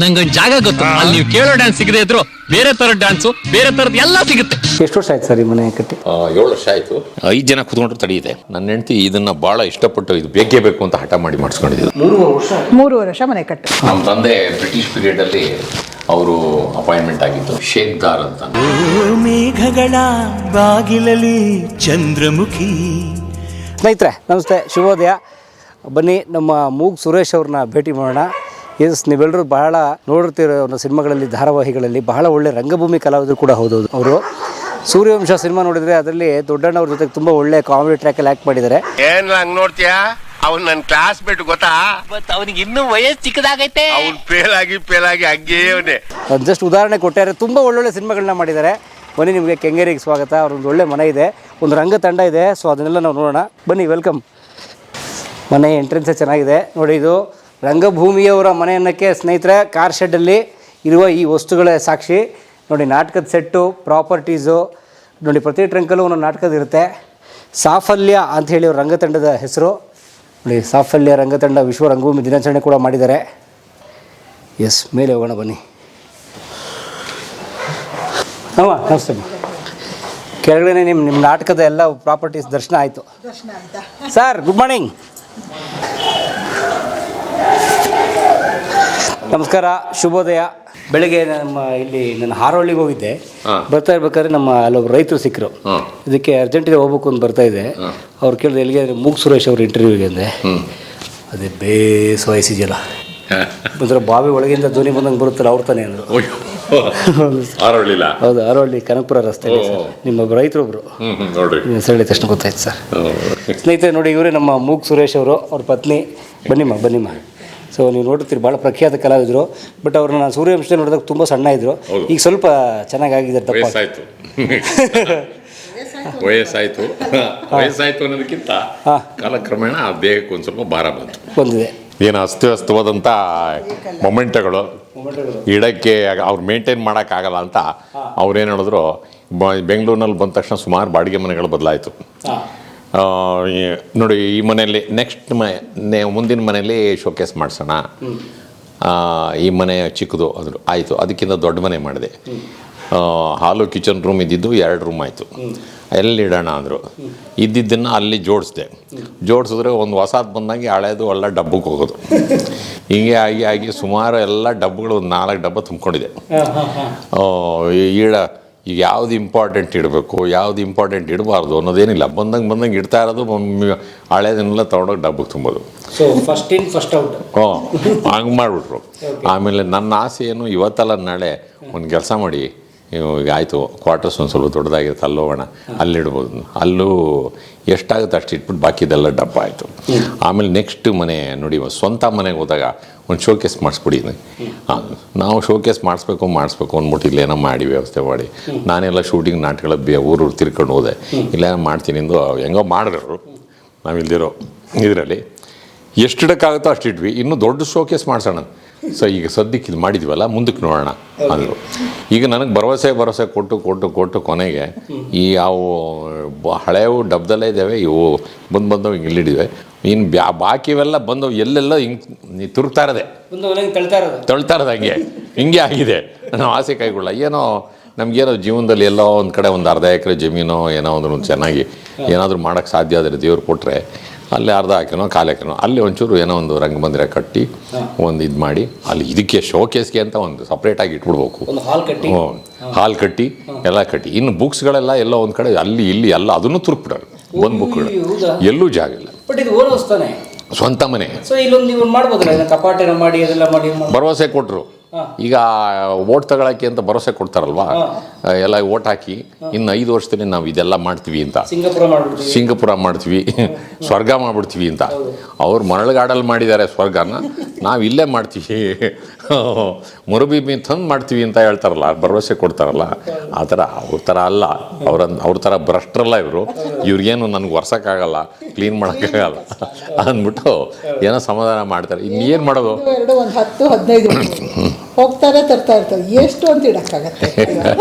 ನಂಗೆ ಜಾಗ ಗೊತ್ತು, ಅಲ್ಲಿ ನೀವು ಕೇಳೋ ಡ್ಯಾನ್ಸ್ ಸಿಗದೆ ಇದ್ರು ಬೇರೆ ತರ ಡ್ಯಾನ್ಸು ಬೇರೆ ತರದ್ ಎಲ್ಲ ಸಿಗುತ್ತೆ. ಎಷ್ಟು ವರ್ಷ ಆಯ್ತು ಸರ್ ಈ ಮನೆ ಕಟ್ಟಿ? 7 ವರ್ಷ ಆಯ್ತು. 5 ಜನ ಕುತ್ಕೊಂಡ್ರು ತಡೆಯಿದೆ. ನನ್ನ ಹೆಂಡತಿ ಇದನ್ನ ಬಹಳ ಇಷ್ಟಪಟ್ಟು ಇದು ಬೇಕೇ ಬೇಕು ಅಂತ ಹಠ ಮಾಡಿ ಮಾಡಿಸ್ಕೊಂಡಿದ್ದು. 3 ವರ್ಷ ಮನೆ ಕಟ್ಟು. ನಮ್ಮ ತಂದೆ ಬ್ರಿಟಿಷ್ ಪೀರಿಯಡ್ ಅಲ್ಲಿ ಅವರು ಅಪಾಯಿಂಟ್ಮೆಂಟ್ ಆಗಿತ್ತು, ಶೇಖ್ ದಾರ್ ಅಂತ. ಮೇಘಗಳ ಬಾಗಿಲಲ್ಲಿ ಚಂದ್ರಮುಖಿ. ಸ್ನೇಹಿತರೆ ನಮಸ್ತೆ, ಶುಭೋದಯ. ಬನ್ನಿ ನಮ್ಮ ಮೂಗ್ ಸುರೇಶ್ ಅವ್ರನ್ನ ಭೇಟಿ ಮಾಡೋಣ. ಎಸ್, ನೀವೆಲ್ಲರೂ ಬಹಳ ನೋಡಿರ್ತಿರೋ ಸಿನಿಮಾಗಳಲ್ಲಿ, ಧಾರಾವಾಹಿಗಳಲ್ಲಿ ಬಹಳ ಒಳ್ಳೆ ರಂಗಭೂಮಿ ಕಲಾವಿದರು ಕೂಡ ಹೌದು. ಅವರು ಸೂರ್ಯವಂಶ ಸಿನಿಮಾ ನೋಡಿದರೆ ಅದರಲ್ಲಿ ದೊಡ್ಡಣ್ಣ ಅವ್ರ ಜೊತೆಗೆ ತುಂಬ ಒಳ್ಳೆ ಕಾಮಿಡಿ ಟ್ರ್ಯಾಕಲ್ಲಿ ಆ್ಯಕ್ಟ್ ಮಾಡಿದ್ದಾರೆ. ಏನ್ ಹಂಗ್ ನೋಡ್ತೀಯಾ? ಅವ್ನು ನನ್ನ ಕ್ಲಾಸ್ ಮೇಟ್ ಗೊತ್ತಾ? ಅವನಿಗೆ ಇನ್ನೂ ವಯಸ್ಸು ಚಿಕ್ಕದಾಗೈತೆ. ಅವ್ನು ಫೇಲ್ ಆಗಿ ಹಂಗೇ ಅವನೇ. ಜಸ್ಟ್ ಉದಾಹರಣೆ ಕೊಟ್ಟಾರೆ, ತುಂಬ ಒಳ್ಳೊಳ್ಳೆ ಸಿನಿಮಾಗಳನ್ನ ಮಾಡಿದ್ದಾರೆ. ಬನ್ನಿ, ನಿಮಗೆ ಕೆಂಗೇರಿಗೆ ಸ್ವಾಗತ. ಅವ್ರೊಂದು ಒಳ್ಳೆ ಮನೆ ಇದೆ, ಒಂದು ರಂಗ ತಂಡ ಇದೆ. ಸೊ ಅದನ್ನೆಲ್ಲ ನಾವು ನೋಡೋಣ. ಬನ್ನಿ, ವೆಲ್ಕಮ್. ಮನೆ ಎಂಟ್ರೆನ್ಸೇ ಚೆನ್ನಾಗಿದೆ ನೋಡಿ. ಇದು ರಂಗಭೂಮಿಯವರ ಮನೆ ಅನ್ನೋಕ್ಕೆ ಸ್ನೇಹಿತರೆ ಕಾರ್ ಶೆಡ್ಡಲ್ಲಿ ಇರುವ ಈ ವಸ್ತುಗಳೇ ಸಾಕ್ಷಿ. ನೋಡಿ, ನಾಟಕದ ಸೆಟ್ಟು, ಪ್ರಾಪರ್ಟೀಸು ನೋಡಿ. ಪ್ರತಿ ಟ್ರಂಕಲ್ಲೂ ಒಂದೊಂದು ನಾಟಕದ ಇರುತ್ತೆ. ಸಾಫಲ್ಯ ಅಂಥೇಳಿ ಅವ್ರ ರಂಗತಂಡದ ಹೆಸರು ನೋಡಿ. ಸಾಫಲ್ಯ ರಂಗತಂಡ ವಿಶ್ವ ರಂಗಭೂಮಿ ದಿನಾಚರಣೆ ಕೂಡ ಮಾಡಿದ್ದಾರೆ. ಎಸ್, ಮೇಲೆ ಹೋಗೋಣ ಬನ್ನಿ. ಹಾಂ, ನಮಸ್ತೆ. ಕೆಳಗಡೆ ನಿಮ್ಮ ನಾಟಕದ ಎಲ್ಲ ಪ್ರಾಪರ್ಟೀಸ್ ದರ್ಶನ ಆಯಿತು ಸರ್. ಗುಡ್ ಮಾರ್ನಿಂಗ್, ನಮಸ್ಕಾರ, ಶುಭೋದಯ. ಬೆಳಗ್ಗೆ ಇಲ್ಲಿ ನಾನು ಹಾರೋಳ್ಳಿಗೆ ಹೋಗಿದ್ದೆ. ಬರ್ತಾ ಇರ್ಬೇಕಾದ್ರೆ ಅಲ್ಲೊಬ್ರು ರೈತರು ಸಿಕ್ಕರು. ಇದಕ್ಕೆ ಅರ್ಜೆಂಟಿಗೆ ಹೋಗ್ಬೇಕು ಅಂತ ಬರ್ತಾ ಇದೆ. ಅವ್ರು ಕೇಳಿದ್ರೆ ಎಲ್ಲಿಗೆ? ಮೂಗ್ ಸುರೇಶ್ ಅವ್ರ ಇಂಟರ್ವ್ಯೂಗೆ ಅಂದೆ. ಅದೇ ಬೇಸ್ ವಯಸ್ಸಿದೆಯಲ್ಲ, ಒಂಥರ ಬಾವಿ ಒಳಗಿಂದ ಧ್ವನಿ ಬಂದಂಗೆ ಬರುತ್ತಲ್ಲ, ಅವ್ರು ತಾನೇ ಅಂದರು. ಹೌದು, ಹಾರೋಳ್ಳಿ ಕನಕಪುರ ರಸ್ತೆ. ನಿಮ್ಮ ರೈತರೊಬ್ರು ಹೆಸರು ತಕ್ಷಣ ಗೊತ್ತಾಯ್ತು ಸರ್. ಸ್ನೇಹಿತರೆ ನೋಡಿ, ಇವರೇ ನಮ್ಮ ಮೂಗ್ ಸುರೇಶ್ ಅವರು, ಅವ್ರ ಪತ್ನಿ. ಬನ್ನಿಮ್ಮ. ಸೊ ನೀವು ನೋಡ್ತೀರಿ, ಭಾಳ ಪ್ರಖ್ಯಾತ ಕಲಾವಿದರು. ಬಟ್ ಅವ್ರನ್ನ ನಾನು ಸೂರ್ಯವಂಶದಲ್ಲಿ ನೋಡಿದಾಗ ತುಂಬ ಸಣ್ಣ ಇದ್ದರು. ಈಗ ಸ್ವಲ್ಪ ಚೆನ್ನಾಗಿದ್ದಾರೆ. ವಯಸ್ಸಾಯ್ತು ಅನ್ನೋದಕ್ಕಿಂತ ಕಾಲಕ್ರಮೇಣ ದೇಹಕ್ಕೆ ಒಂದು ಸ್ವಲ್ಪ ಭಾರ ಬಂದಿದೆ. ಏನು ಅಸ್ತವ್ಯಸ್ತವಾದಂಥ ಮೊಮೆಂಟ್ಗಳು ಇಡಕ್ಕೆ ಅವ್ರು ಮೇಂಟೈನ್ ಮಾಡೋಕ್ಕಾಗಲ್ಲ ಅಂತ ಅವ್ರೇನು ಹೇಳಿದ್ರು, ಬೆಂಗಳೂರಿನಲ್ಲಿ ಬಂದ ತಕ್ಷಣ ಸುಮಾರು ಬಾಡಿಗೆ ಮನೆಗಳು ಬದಲಾಯಿತು. ನೋಡಿ, ಈ ಮನೆಯಲ್ಲಿ ನೆಕ್ಸ್ಟ್ ಮುಂದಿನ ಮನೆಯಲ್ಲಿ ಶೋಕೇಸ್ ಮಾಡಿಸೋಣ. ಈ ಮನೆ ಚಿಕ್ಕದು ಅದ್ರ ಆಯಿತು, ಅದಕ್ಕಿಂತ ದೊಡ್ಡ ಮನೆ ಮಾಡಿದೆ. ಹಾಲು ಕಿಚನ್ ರೂಮ್ ಇದ್ದಿದ್ದು 2 ರೂಮ್ ಆಯಿತು. ಎಲ್ಲಿ ಇಡೋಣ ಅಂದರು. ಇದ್ದಿದ್ದನ್ನು ಅಲ್ಲಿ ಜೋಡಿಸಿದ್ರೆ ಒಂದು ಹೊಸದು ಬಂದಂಗೆ ಹಳೇದು ಎಲ್ಲ ಡಬ್ಬಕ್ಕೆ ಹೋಗೋದು. ಹಿಂಗೆ ಆಗಿ ಸುಮಾರು ಎಲ್ಲ ಡಬ್ಬಗಳು ಒಂದು 4 ಡಬ್ಬ ತುಂಬ್ಕೊಂಡಿದೆ. ಈಗ ಯಾವ್ದು ಇಂಪಾರ್ಟೆಂಟ್ ಇಡಬೇಕು, ಯಾವ್ದು ಇಂಪಾರ್ಟೆಂಟ್ ಇಡಬಾರ್ದು ಅನ್ನೋದೇನಿಲ್ಲ. ಬಂದಂಗೆ ಇಡ್ತಾ ಇರೋದು, ಹಳೇದನ್ನೆಲ್ಲ ತೊಗೊಂಡೋಗಿ ಡಬ್ಬಕ್ಕೆ ತುಂಬೋದು. First in first out. ಹಂಗೆ ಮಾಡಿಬಿಟ್ರು. ಆಮೇಲೆ ನನ್ನ ಆಸೆ ಏನು, ಇವತ್ತಲ್ಲ ನಾಳೆ ಒಂದು ಕೆಲಸ ಮಾಡಿ, ಈಗ ಆಯಿತು ಕ್ವಾರ್ಟರ್ಸ್ ಒಂದು ಸ್ವಲ್ಪ ದೊಡ್ಡದಾಗಿರುತ್ತೆ, ಅಲ್ಲಿ ಹೋಗೋಣ, ಅಲ್ಲಿಡ್ಬೋದು. ಅಲ್ಲೂ ಎಷ್ಟಾಗುತ್ತೆ ಅಷ್ಟು ಇಟ್ಬಿಟ್ಟು ಬಾಕಿದೆಲ್ಲ ಡಬ್ಬ ಆಯಿತು. ಆಮೇಲೆ ನೆಕ್ಸ್ಟ್ ಮನೆ ನೋಡಿ, ಸ್ವಂತ ಮನೆಗೆ ಹೋದಾಗ ಒಂದು ಶೋಕೇಸ್ ಮಾಡಿಸ್ಬಿಡಿ. ನಾವು ಶೋಕೇಸ್ ಮಾಡಿಸ್ಬೇಕು ಅಂದ್ಬಿಟ್ಟು ಇಲ್ಲೇನೋ ಮಾಡಿ ವ್ಯವಸ್ಥೆ ಮಾಡಿ, ನಾನೆಲ್ಲ ಶೂಟಿಂಗ್ ನಾಟಕಗಳ ಊರು ತಿರ್ಕೊಂಡು ಹೋದೆ. ಇಲ್ಲೇನೋ ಮಾಡ್ತೀನಿ ಎಂದು ಹೆಂಗೋ ಮಾಡಿದ್ರು. ನಾವಿಲ್ದಿರೋ ಇದರಲ್ಲಿ ಎಷ್ಟು ಇಡೋಕ್ಕಾಗುತ್ತೋ ಅಷ್ಟು ಇಟ್ವಿ. ಇನ್ನೂ ದೊಡ್ಡ ಶೋಕೇಸ್ ಮಾಡಿಸೋಣ. ಸೊ ಈಗ ಸದ್ಯಕ್ಕೆ ಇದು ಮಾಡಿದ್ವಲ್ಲ, ಮುಂದಕ್ಕೆ ನೋಡೋಣ ಅಂದರು. ಈಗ ನನಗೆ ಭರವಸೆ ಕೊಟ್ಟು ಕೊನೆಗೆ ಈ ಯಾವ ಹಳೆಯವು ಡಬ್ಬದಲ್ಲೇ ಇದ್ದಾವೆ, ಇವು ಬಂದವು ಹಿಂಗೆ ಇಲ್ಲಿಡಿವೆ. ಇನ್ನು ಬಾಕಿವೆಲ್ಲ ಬಂದವು ಎಲ್ಲೆಲ್ಲ ಹಿಂಗೆ ತಿರುಗ್ತಾ ಇರೋದೆ, ತಳ್ತಾ ಇರೋದು. ಹಿಂಗೆ ಆಗಿದೆ. ನಾವು ಆಸೆ ಕೈಗೊಳ್ಳ. ಏನೋ ನಮಗೇನೋ ಜೀವನದಲ್ಲಿ ಎಲ್ಲೋ ಒಂದು ಕಡೆ ಒಂದು ಅರ್ಧ ಎಕರೆ ಜಮೀನೋ ಏನೋ ಒಂದು ಚೆನ್ನಾಗಿ ಏನಾದರೂ ಮಾಡೋಕ್ಕೆ ಸಾಧ್ಯ ಆದರೆ ದೇವ್ರು ಕೊಟ್ಟರೆ ಅಲ್ಲಿ ಅರ್ಧ ಹಾಕಿನೋ ಕಾಲು ಹಾಕಿನೋ ಅಲ್ಲಿ ಒಂಚೂರು ಏನೋ ಒಂದು ರಂಗಮಂದಿರ ಕಟ್ಟಿ ಒಂದು ಇದು ಮಾಡಿ, ಅಲ್ಲಿ ಇದಕ್ಕೆ ಶೋಕೇಸ್ಗೆ ಅಂತ ಒಂದು ಸಪ್ರೇಟಾಗಿ ಇಟ್ಬಿಡ್ಬೇಕು. ಹಾಲ್ ಕಟ್ಟಿ ಎಲ್ಲ ಕಟ್ಟಿ. ಇನ್ನು ಬುಕ್ಸ್ಗಳೆಲ್ಲ ಎಲ್ಲೋ ಒಂದು ಕಡೆ ಅಲ್ಲಿ ಇಲ್ಲಿ ಎಲ್ಲ ಅದನ್ನು ತುರುಕ್ಬಿಡೋರು. ಒಂದು ಬುಕ್ಗಳು ಎಲ್ಲೂ ಜಾಗ ಇಲ್ಲ. ಸ್ವಂತ ಮನೆ ಭರವಸೆ ಕೊಟ್ಟರು. ಈಗ ಓಟ್ ತಗೊಳಕ್ಕೆ ಅಂತ ಭರವಸೆ ಕೊಡ್ತಾರಲ್ವಾ, ಎಲ್ಲ ಓಟ್ ಹಾಕಿ ಇನ್ನು 5 ವರ್ಷದಲ್ಲಿ ನಾವು ಇದೆಲ್ಲ ಮಾಡ್ತೀವಿ ಅಂತ, ಸಿಂಗಪುರ ಮಾಡ್ತೀವಿ, ಸ್ವರ್ಗ ಮಾಡ್ಬಿಡ್ತೀವಿ ಅಂತ. ಅವ್ರು ಮರಳುಗಾಡಲ್ಲಿ ಮಾಡಿದ್ದಾರೆ ಸ್ವರ್ಗನ, ನಾವು ಇಲ್ಲೇ ಮಾಡ್ತೀವಿ, ಮರುಭೂಮಿ ತಂದು ಮಾಡ್ತೀವಿ ಅಂತ ಹೇಳ್ತಾರಲ್ಲ, ಭರವಸೆ ಕೊಡ್ತಾರಲ್ಲ. ಆ ಥರ ಅವ್ರ ಥರ ಅಲ್ಲ. ಅವ್ರ ಥರ ಭ್ರಷ್ಟರಲ್ಲ ಇವರು. ಇವ್ರಿಗೇನು ನನಗೆ ಒರ್ಸೋಕ್ಕಾಗಲ್ಲ, ಕ್ಲೀನ್ ಮಾಡೋಕ್ಕಾಗಲ್ಲ ಅಂದ್ಬಿಟ್ಟು ಏನೋ ಸಮಾಧಾನ ಮಾಡ್ತಾರೆ. ಇನ್ನೇನು ಮಾಡೋದು? 10-15 ಹೋಗ್ತಾರೆ, ತರ್ತಾ ಇರ್ತಾರೆ. ಎಷ್ಟು ಅಂತ ಇಡಕ್ಕಾಗತ್ತೆ?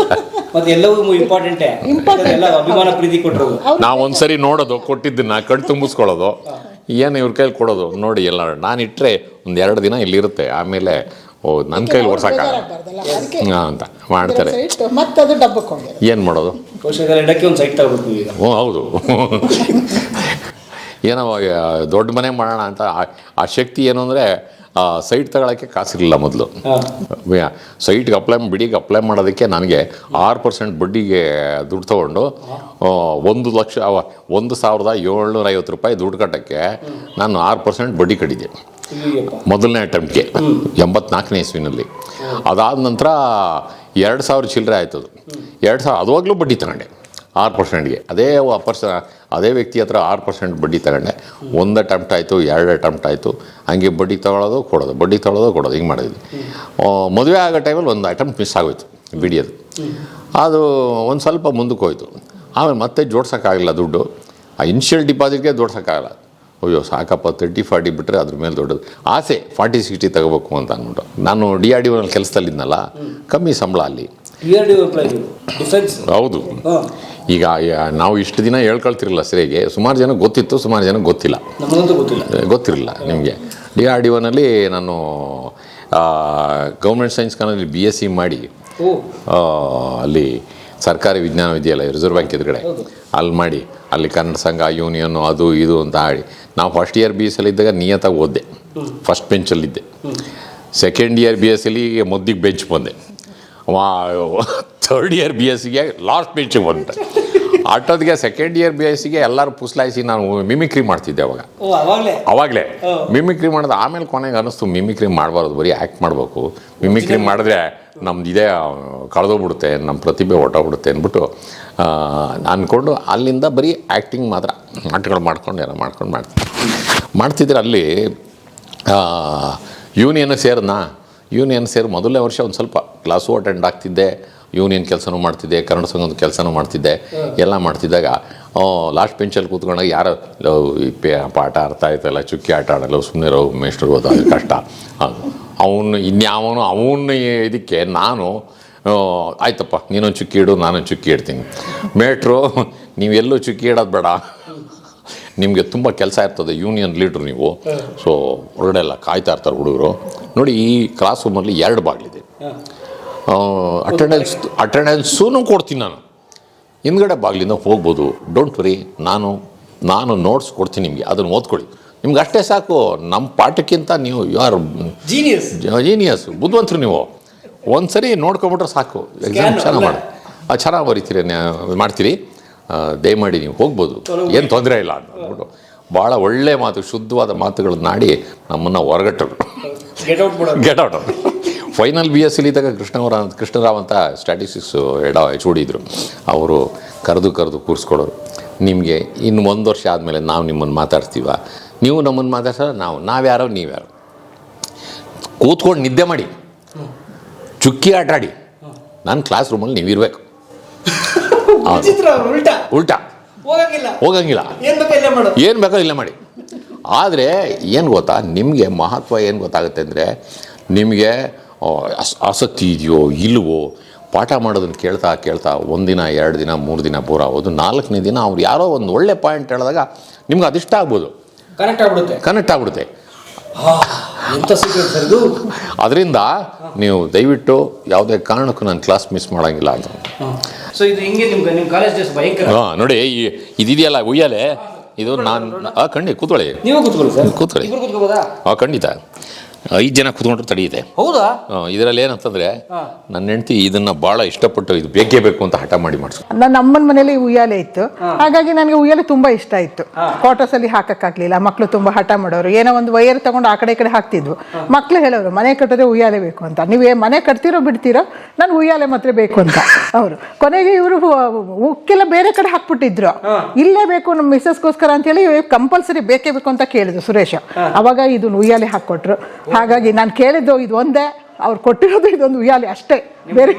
ಮತ್ತೆ ಎಲ್ಲವೂ ಇಂಪಾರ್ಟೆಂಟೇ. ಅಭಿಮಾನ ಪ್ರೀತಿ ಕೊಟ್ಟರು. ನಾವು ಒಂದ್ಸರಿ ನೋಡೋದು, ಕೊಟ್ಟಿದ್ದನ್ನ ಕಣ್ ತುಂಬಿಸ್ಕೊಳ್ಳೋದು, ಏನು ಇವ್ರ ಕೈಲಿ ಕೊಡೋದು ನೋಡಿ. ಎಲ್ಲ ನಾನು ಇಟ್ಟರೆ 1-2 ದಿನ ಇಲ್ಲಿರುತ್ತೆ. ಆಮೇಲೆ ಓ ನನ್ನ ಕೈಲಿ ಓಡ್ಸೋಕ್ಕಾಗಲ್ಲ ಬೇಜಾರಾಗ್ಬಾರ್ದಲ್ಲ, ಅದಕ್ಕೆ ಅಂತ ಮಾಡ್ತಾರೆ. ಇಟ್ಟು ಮತ್ತೆ ಅದು ಡಬ್ಬಕ್ಕೆ ಹೋಗಿ ಏನು ಮಾಡೋದು? ಕೌಶಲ್ಯ ಇಡಕ್ಕೆ ಒಂದು ಸೈಟ್ ತಗೋಬೇಕು ಈಗ. ಹ್ಞೂ ಹೌದು. ಏನೋ ದೊಡ್ಡ ಮನೆ ಮಾಡೋಣ ಅಂತ ಆ ಶಕ್ತಿ ಏನು ಅಂದರೆ ಸೈಟ್ ತಗೊಳ್ಳೋಕ್ಕೆ ಕಾಸಿರಲಿಲ್ಲ ಮೊದಲು. ಸೈಟ್ಗೆ ಬಿಡಿಗೆ ಅಪ್ಲೈ ಮಾಡೋದಕ್ಕೆ ನನಗೆ 6% ಬಡ್ಡಿಗೆ ದುಡ್ಡು ತೊಗೊಂಡು 1,750 ರೂಪಾಯಿ ದುಡ್ಡು ಕಟ್ಟೋಕ್ಕೆ ನಾನು 6% ಬಡ್ಡಿ ಕಟ್ಟಿದ್ದೆ ಮೊದಲನೇ ಅಟೆಂಪ್ಟ್ಗೆ 84ನೇ ಇಸ್ವಿನಲ್ಲಿ. ಅದಾದ ನಂತರ 2,000 ಚಿಲ್ಲರೆ ಆಯ್ತದು. 2,000 ಅದುವಾಗಲೂ ಬಡ್ಡಿ ತಗೊಂಡೆ 6%ಗೆ. ಅದೇ ವ್ಯಕ್ತಿ ಹತ್ರ 6% ಬಡ್ಡಿ ತಗೊಂಡೆ. 1 ಅಟೆಂಪ್ಟ್ ಆಯಿತು, 2 ಅಟೆಂಪ್ಟ್ ಆಯಿತು, ಹಂಗೆ ಬಡ್ಡಿ ತೊಗೊಳೋದು ಕೊಡೋದು, ಬಡ್ಡಿ ತೊಗೊಳೋದು ಕೊಡೋದು, ಹಿಂಗೆ ಮಾಡಿದ್ವಿ. ಮದುವೆ ಆಗೋ ಟೈಮಲ್ಲಿ 1 ಅಟೆಂಪ್ಟ್ ಮಿಸ್ ಆಗೋಯ್ತು ಬಿಡಿಯೋದು. ಅದು ಒಂದು ಸ್ವಲ್ಪ ಮುಂದಕ್ಕೆ ಹೋಯ್ತು. ಆಮೇಲೆ ಮತ್ತೆ ಜೋಡ್ಸೋಕ್ಕಾಗಲ್ಲ ದುಡ್ಡು. ಆ ಇನ್ಷಿಯಲ್ ಡಿಪಾಸಿಟ್ಗೆ ಜೋಡ್ಸೋಕ್ಕಾಗಲ್ಲ. ಅಯ್ಯೋ ಸಾಕಪ್ಪ 30-40 ಬಿಟ್ಟರೆ ಅದ್ರ ಮೇಲೆ ದೊಡ್ಡದು ಆಸೆ 40-60 ತಗೋಬೇಕು ಅಂತ ಅಂದ್ಬಿಟ್ಟು. ನಾನು DRDOನಲ್ಲಿ ಕೆಲಸದಲ್ಲಿದ್ನಲ್ಲ, ಕಮ್ಮಿ ಸಂಬಳ ಅಲ್ಲಿ. ಹೌದು. ಈಗ ನಾವು ಇಷ್ಟು ದಿನ ಹೇಳ್ಕೊಳ್ತಿರಲಿಲ್ಲ ಸರಿಯಾಗಿ. ಸುಮಾರು ಜನ ಗೊತ್ತಿತ್ತು, ಸುಮಾರು ಜನ ಗೊತ್ತಿರಲಿಲ್ಲ ನಿಮಗೆ. DRDOನಲ್ಲಿ ನಾನು ಗೌರ್ಮೆಂಟ್ ಸೈನ್ಸ್ ಕಾಲೇಜಲ್ಲಿ BSc ಮಾಡಿ ಅಲ್ಲಿ ಸರ್ಕಾರಿ ವಿಜ್ಞಾನ ವಿದ್ಯಾಲಯ ರಿಸರ್ವ್ ಬ್ಯಾಂಕ್ ಎದುರುಗಡೆ ಅಲ್ಲಿ ಮಾಡಿ, ಅಲ್ಲಿ ಕನ್ನಡ ಸಂಘ ಯೂನಿಯನ್ನು ಅದು ಇದು ಅಂತ ಆಡಿ ನಾವು ಫಸ್ಟ್ ಇಯರ್ BSc ಇದ್ದಾಗ ನಿಯತಾಗಿ ಓದಿದೆ, ಫಸ್ಟ್ ಬೆಂಚಲ್ಲಿದ್ದೆ. ಸೆಕೆಂಡ್ ಇಯರ್ BScಲಿ ಮುದ್ದಿಗೆ ಬೆಂಚ್ ಬಂದೆ. ಥರ್ಡ್ ಇಯರ್ BScಗೆ ಲಾಸ್ಟ್ ಬೆಂಚಿಗೆ ಬಂದೆ. ಅಷ್ಟೊತ್ತಿಗೆ ಸೆಕೆಂಡ್ ಇಯರ್ BScಗೆ ಎಲ್ಲರೂ ಪುಸ್ಲಾಯಿಸಿ ನಾನು ಮಿಮಿಕ್ರಿ ಮಾಡ್ತಿದ್ದೆ ಅವಾಗಲೇ ಮಿಮಿಕ್ರಿ ಮಾಡೋದು. ಆಮೇಲೆ ಕೊನೆಗೆ ಅನ್ನಿಸ್ತು ಮಿಮಿಕ್ರಿ ಮಾಡಬಾರ್ದು, ಬರೀ ಆ್ಯಕ್ಟ್ ಮಾಡಬೇಕು. ಮಿಮಿಕ್ರಿ ಮಾಡಿದ್ರೆ ನಮ್ದು ಇದೇ ಕಳೆದೋಗ್ಬಿಡುತ್ತೆ, ನಮ್ಮ ಪ್ರತಿಭೆ ಹೊಟ್ಟೋಗ್ಬಿಡುತ್ತೆ ಅಂದ್ಬಿಟ್ಟು ಅಂದ್ಕೊಂಡು ಅಲ್ಲಿಂದ ಬರೀ ಆ್ಯಕ್ಟಿಂಗ್ ಮಾತ್ರ ನಾಟಕಗಳು ಮಾಡ್ಕೊಂಡು ಏನೋ ಮಾಡ್ತಿದ್ರೆ ಅಲ್ಲಿ ಯೂನಿಯನ್ಗೆ ಸೇರಿ ಮೊದಲನೇ ವರ್ಷ ಒಂದು ಸ್ವಲ್ಪ ಕ್ಲಾಸು ಅಟೆಂಡ್ ಆಗ್ತಿದ್ದೆ, ಯೂನಿಯನ್ ಕೆಲಸನೂ ಮಾಡ್ತಿದ್ದೆ, ಕನ್ನಡ ಸಂಘದ ಕೆಲಸನೂ ಮಾಡ್ತಿದ್ದೆ. ಎಲ್ಲ ಮಾಡ್ತಿದ್ದಾಗ ಲಾಸ್ಟ್ ಬೆಂಚಲ್ಲಿ ಕೂತ್ಕೊಂಡಾಗ ಯಾರೋ ಪಾಠ ಅರ್ಥ ಆಯ್ತಲ್ಲ, ಚುಕ್ಕಿ ಆಟ ಆಡಲ್ಲ, ಸುಮ್ಮನೆ ಮೇಷ್ಟ್ರು ಓದೋದು ಕಷ್ಟ. ಅವನು ಇದಕ್ಕೆ ನಾನು ಆಯ್ತಪ್ಪ ನೀನೊಂದು ಚುಕ್ಕಿ ಇಡು, ನಾನೊಂದು ಚುಕ್ಕಿ ಇಡ್ತೀನಿ. ಮೇಟ್ರು ನೀವೆಲ್ಲೂ ಚುಕ್ಕಿ ಇಡೋದು ಬೇಡ, ನಿಮಗೆ ತುಂಬ ಕೆಲಸ ಇರ್ತದೆ, ಯೂನಿಯನ್ ಲೀಡ್ರು ನೀವು, ಸೊ ಹೊರಗಡೆ ಎಲ್ಲ ಕಾಯ್ತಾ ಇರ್ತಾರೆ ಹುಡುಗರು. ನೋಡಿ ಈ ಕ್ಲಾಸ್ ರೂಮಲ್ಲಿ 2 ಬಾಗಿಲಿದೆ. ಅಟೆಂಡೆನ್ಸೂ ಕೊಡ್ತೀನಿ ನಾನು, ಹಿಂದ್ಗಡೆ ಬಾಗಿಲಿಂದ ಹೋಗ್ಬೋದು. ಡೋಂಟ್ ವರಿ, ನಾನು ನೋಟ್ಸ್ ಕೊಡ್ತೀನಿ ನಿಮಗೆ, ಅದನ್ನು ಓದ್ಕೊಳ್ಳಿ. ನಿಮ್ಗೆ ಅಷ್ಟೇ ಸಾಕು. ನಮ್ಮ ಪಾಠಕ್ಕಿಂತ ನೀವು ಯಾರು ಜೀನಿಯಸ್ ಬುದ್ಧಿವಂತರು. ನೀವು ಒಂದು ಸರಿ ನೋಡ್ಕೊಂಬಿಟ್ರೆ ಸಾಕು, ಎಕ್ಸಾಮ್ ಚೆನ್ನಾಗಿ ಬರೀತೀರಿ, ಮಾಡ್ತೀರಿ, ದಯಮಾಡಿ ನೀವು ಹೋಗ್ಬೋದು, ಏನು ತೊಂದರೆ ಇಲ್ಲ ಅಂದ್ಬಿಟ್ಟು ಭಾಳ ಒಳ್ಳೆ ಮಾತು, ಶುದ್ಧವಾದ ಮಾತುಗಳನ್ನಾಡಿ ನಮ್ಮನ್ನು ಹೊರಗಟ್ಟರು. Get out. ಫೈನಲ್ BScಲಿ ಇದ್ದಾಗ ಕೃಷ್ಣರಾವ್ ಅಂತ ಸ್ಟ್ಯಾಟಿಸ್ಟಿಕ್ಸ್ HOD ಇದ್ದರು. ಅವರು ಕರೆದು ಕೂರಿಸ್ಕೊಡೋರು. ನಿಮಗೆ ಇನ್ನು 1 ವರ್ಷ ಆದಮೇಲೆ ನಾವು ನಿಮ್ಮನ್ನು ಮಾತಾಡ್ತೀವ, ನೀವು ನಮ್ಮನ್ನು ಮಾತಾಡ್ಸೋ, ನಾವ್ಯಾರೋ ನೀವ್ಯಾರೋ, ಕೂತ್ಕೊಂಡು ನಿದ್ದೆ ಮಾಡಿ, ಚುಕ್ಕಿ ಆಟ ಆಡಿ, ನನ್ನ ಕ್ಲಾಸ್ ರೂಮಲ್ಲಿ ನೀವು ಇರಬೇಕು. ಉಲ್ಟಾ ಹೋಗಂಗಿಲ್ಲ, ಏನು ಬೇಕೋ ಇಲ್ಲ ಮಾಡಿ. ಆದರೆ ಏನು ಗೊತ್ತಾ, ನಿಮಗೆ ಮಹತ್ವ ಏನು ಗೊತ್ತಾಗುತ್ತೆ ಅಂದರೆ, ನಿಮಗೆ ಆಸಕ್ತಿ ಇದೆಯೋ ಇಲ್ವೋ, ಪಾಠ ಮಾಡೋದನ್ನು ಕೇಳ್ತಾ 1 ದಿನ 2 ದಿನ 3 ದಿನ ಬೋರ್ ಆಗೋದು, 4ನೇ ದಿನ ಅವ್ರು ಯಾರೋ ಒಂದು ಒಳ್ಳೆ ಪಾಯಿಂಟ್ ಹೇಳಿದಾಗ ನಿಮ್ಗೆ ಅದಿಷ್ಟ ಆಗ್ಬೋದು, ಕನೆಕ್ಟ್ ಆಗ್ಬಿಡುತ್ತೆ. ಅದರಿಂದ ನೀವು ದಯವಿಟ್ಟು ಯಾವುದೇ ಕಾರಣಕ್ಕೂ ನನ್ನ ಕ್ಲಾಸ್ ಮಿಸ್ ಮಾಡೋಂಗಿಲ್ಲ ಅಂತ. ಸೊ ಇದು ಹಿಂಗೆ ನಿಮ್ಮ ಕಾಲೇಜ್ ಡೇಸ್ ಭಯಂಕರ. ನೋಡಿ ಇದಿದೆಯಲ್ಲ ಉಯ್ಯಾಲೆ, ಇದು ನಾನು ಕೂತ್ಕೊಳ್ಳಿ, ನೀವು ಕೂತ್ಕೊಳ್ಳಿ, ಖಂಡಿತ 5 ಜನ ಕೂತ್ಕೊಂಡ್ರು ತಡೆಯುತ್ತೆ. ಹೌದಾ? ಇದರಲ್ಲಿ ಏನಂತಂದ್ರೆ ನನ್ನ ಹೆಂಡತಿ ಇದನ್ನ ಬಹಳ ಇಷ್ಟಪಟ್ಟು ಇದು ಬೇಕೇ ಬೇಕು ಅಂತ ಹಠ ಮಾಡಿ ಮಾಡಿಸ್. ನನ್ನ ಅಮ್ಮನ ಮನೇಲಿ ಉಯ್ಯಾಲೆ ಇತ್ತು, ಹಾಗಾಗಿ ನನಗೆ ಉಯ್ಯಾಲೆ ತುಂಬಾ ಇಷ್ಟ ಇತ್ತು. ಕ್ವಾರ್ಟರ್ಸ್ ಅಲ್ಲಿ ಹಾಕಕ್ಕಾಗ್ಲಿಲ್ಲ, ಮಕ್ಕಳು ತುಂಬಾ ಹಠ ಮಾಡೋರು, ಏನೋ ಒಂದು ವೈರ್ ತಗೊಂಡು ಆ ಕಡೆ ಈ ಕಡೆ ಹಾಕ್ತಿದ್ವು. ಮಕ್ಳು ಹೇಳೋರು ಮನೆ ಕಟ್ಟಿದ್ರೆ ಉಯ್ಯಾಲೆ ಬೇಕು ಅಂತ. ನೀವು ಮನೆ ಕಟ್ತಿರೋ ಬಿಡ್ತೀರೋ, ನನ್ ಉಯ್ಯಾಲೆ ಮಾತ್ರ ಬೇಕು ಅಂತ. ಅವರು ಕೊನೆಗೆ ಇವರು ಉಕ್ಕೆಲ್ಲ ಬೇರೆ ಕಡೆ ಹಾಕ್ಬಿಟ್ಟಿದ್ರು. ಇಲ್ಲೇ ಬೇಕು ನಮ್ಮ ಮಿಸ್ಸಸ್ಗೋಸ್ಕರ ಅಂತ ಹೇಳಿ ಕಂಪಲ್ಸರಿ ಬೇಕೇ ಬೇಕು ಅಂತ ಕೇಳಿದ್ರು ಸುರೇಶ್. ಅವಾಗ ಇದು ಉಯ್ಯಾಲೆ ಹಾಕೊಟ್ರು. ಹಾಗಾಗಿ ನಾನು ಕೇಳಿದ್ದು ಇದು ಒಂದೇ, ಅವ್ರು ಕೊಟ್ಟಿರೋದು ಇದೊಂದು ಉಯ್ಯಾಲೆ ಅಷ್ಟೇ, ಬೇರೆ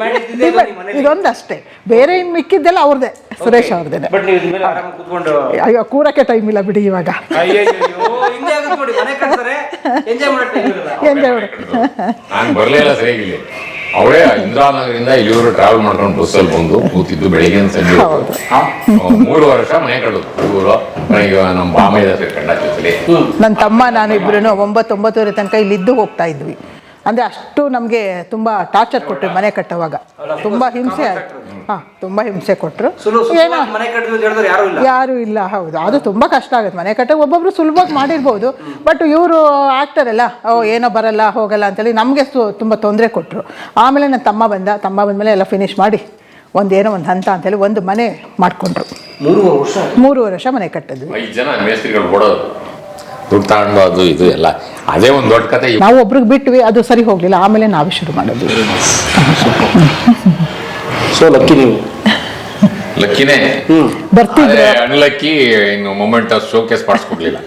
ಇದೊಂದು ಅಷ್ಟೇ, ಬೇರೆ ಇನ್ನು ಮಿಕ್ಕಿದ್ದೆಲ್ಲ ಅವ್ರದ್ದೇ, ಸುರೇಶ್ ಅವ್ರದ್ದೇ. ಅಯ್ಯೋ ಕೂರಕ್ಕೆ ಟೈಮ್ ಇಲ್ಲ ಬಿಡಿ ಇವಾಗ. ಅವಳೇ ಇಂದಿರಾನಗರಿಂದ ಇಲ್ಲಿವರು ಟ್ರಾವೆಲ್ ಮಾಡ್ಕೊಂಡು ಬಸ್ಸಲ್ಲಿ ಬಂದು ಕೂತಿದ್ದು ಬೆಳಿಗ್ಗೆ ಸಂಜೆ 3 ವರ್ಷ ಮನೆ ಕಟ್ಟೋದು. ನಮ್ಮ ಬಾಮಯ್ಯ ಕಂಡ ಜೊತೆಲಿ ನನ್ನ ತಮ್ಮ ನಾನಿಬ್ರು 9-9 ತನಕ ಇಲ್ಲಿದ್ದು ಹೋಗ್ತಾ ಇದ್ವಿ. ಅಂದರೆ ಅಷ್ಟು ನಮಗೆ ತುಂಬ ಟಾರ್ಚರ್ ಕೊಟ್ಟರು ಮನೆ ಕಟ್ಟುವಾಗ. ತುಂಬ ಹಿಂಸೆ ಆಯಿತು. ಹಾಂ, ತುಂಬ ಹಿಂಸೆ ಕೊಟ್ಟರು. ಏನೋ ಯಾರೂ ಇಲ್ಲ. ಹೌದು, ಅದು ತುಂಬ ಕಷ್ಟ ಆಗುತ್ತೆ ಮನೆ ಕಟ್ಟಕ್ಕೆ. ಒಬ್ಬೊಬ್ರು ಸುಲಭವಾಗಿ ಮಾಡಿರ್ಬೋದು, ಬಟ್ ಇವರು ಆ್ಯಕ್ಟರ್ ಎಲ್ಲ ಏನೋ ಬರಲ್ಲ ಹೋಗಲ್ಲ ಅಂತೇಳಿ ನಮಗೆ ತುಂಬ ತೊಂದರೆ ಕೊಟ್ಟರು. ಆಮೇಲೆ ನನ್ನ ತಮ್ಮ ಬಂದಮೇಲೆ ಎಲ್ಲ ಫಿನಿಷ್ ಮಾಡಿ ಒಂದೇನೋ ಒಂದು ಹಂತ ಅಂತೇಳಿ ಒಂದು ಮನೆ ಮಾಡಿಕೊಂಡ್ರು. 3 ವರ್ಷ ಮನೆ ಕಟ್ಟಿದ್ವಿ. 5 ಜನ ಮೇಸ್ತ್ರಿಗಳು ಕೊಡೋದು, ದುಡ್ಡು ತಗೊಂಡು ಅದು ಇದು ಎಲ್ಲ ಅದೇ ಒಂದು ದೊಡ್ಡ ಕತೆ. ನಾವು ಒಬ್ರಿಗೆ ಬಿಟ್ವಿ, ಅದು ಸರಿ ಹೋಗಲಿಲ್ಲ. ಆಮೇಲೆ ನಾವೇ ಶುರು ಮಾಡೋದು. ಸೊ ಲಕ್ಕಿ ನೀವು, ಲಕ್ಕಿನೇ ಬರ್ತಿದ್ರೆ ಅನ್ಲಕ್ಕಿ. ಇನ್ನು ಮೊಮೆಂಟ್ ಶೋಕೇಸ್ ಮಾಡಿಸ್ಕೊಡ್ಲಿಲ್ಲ.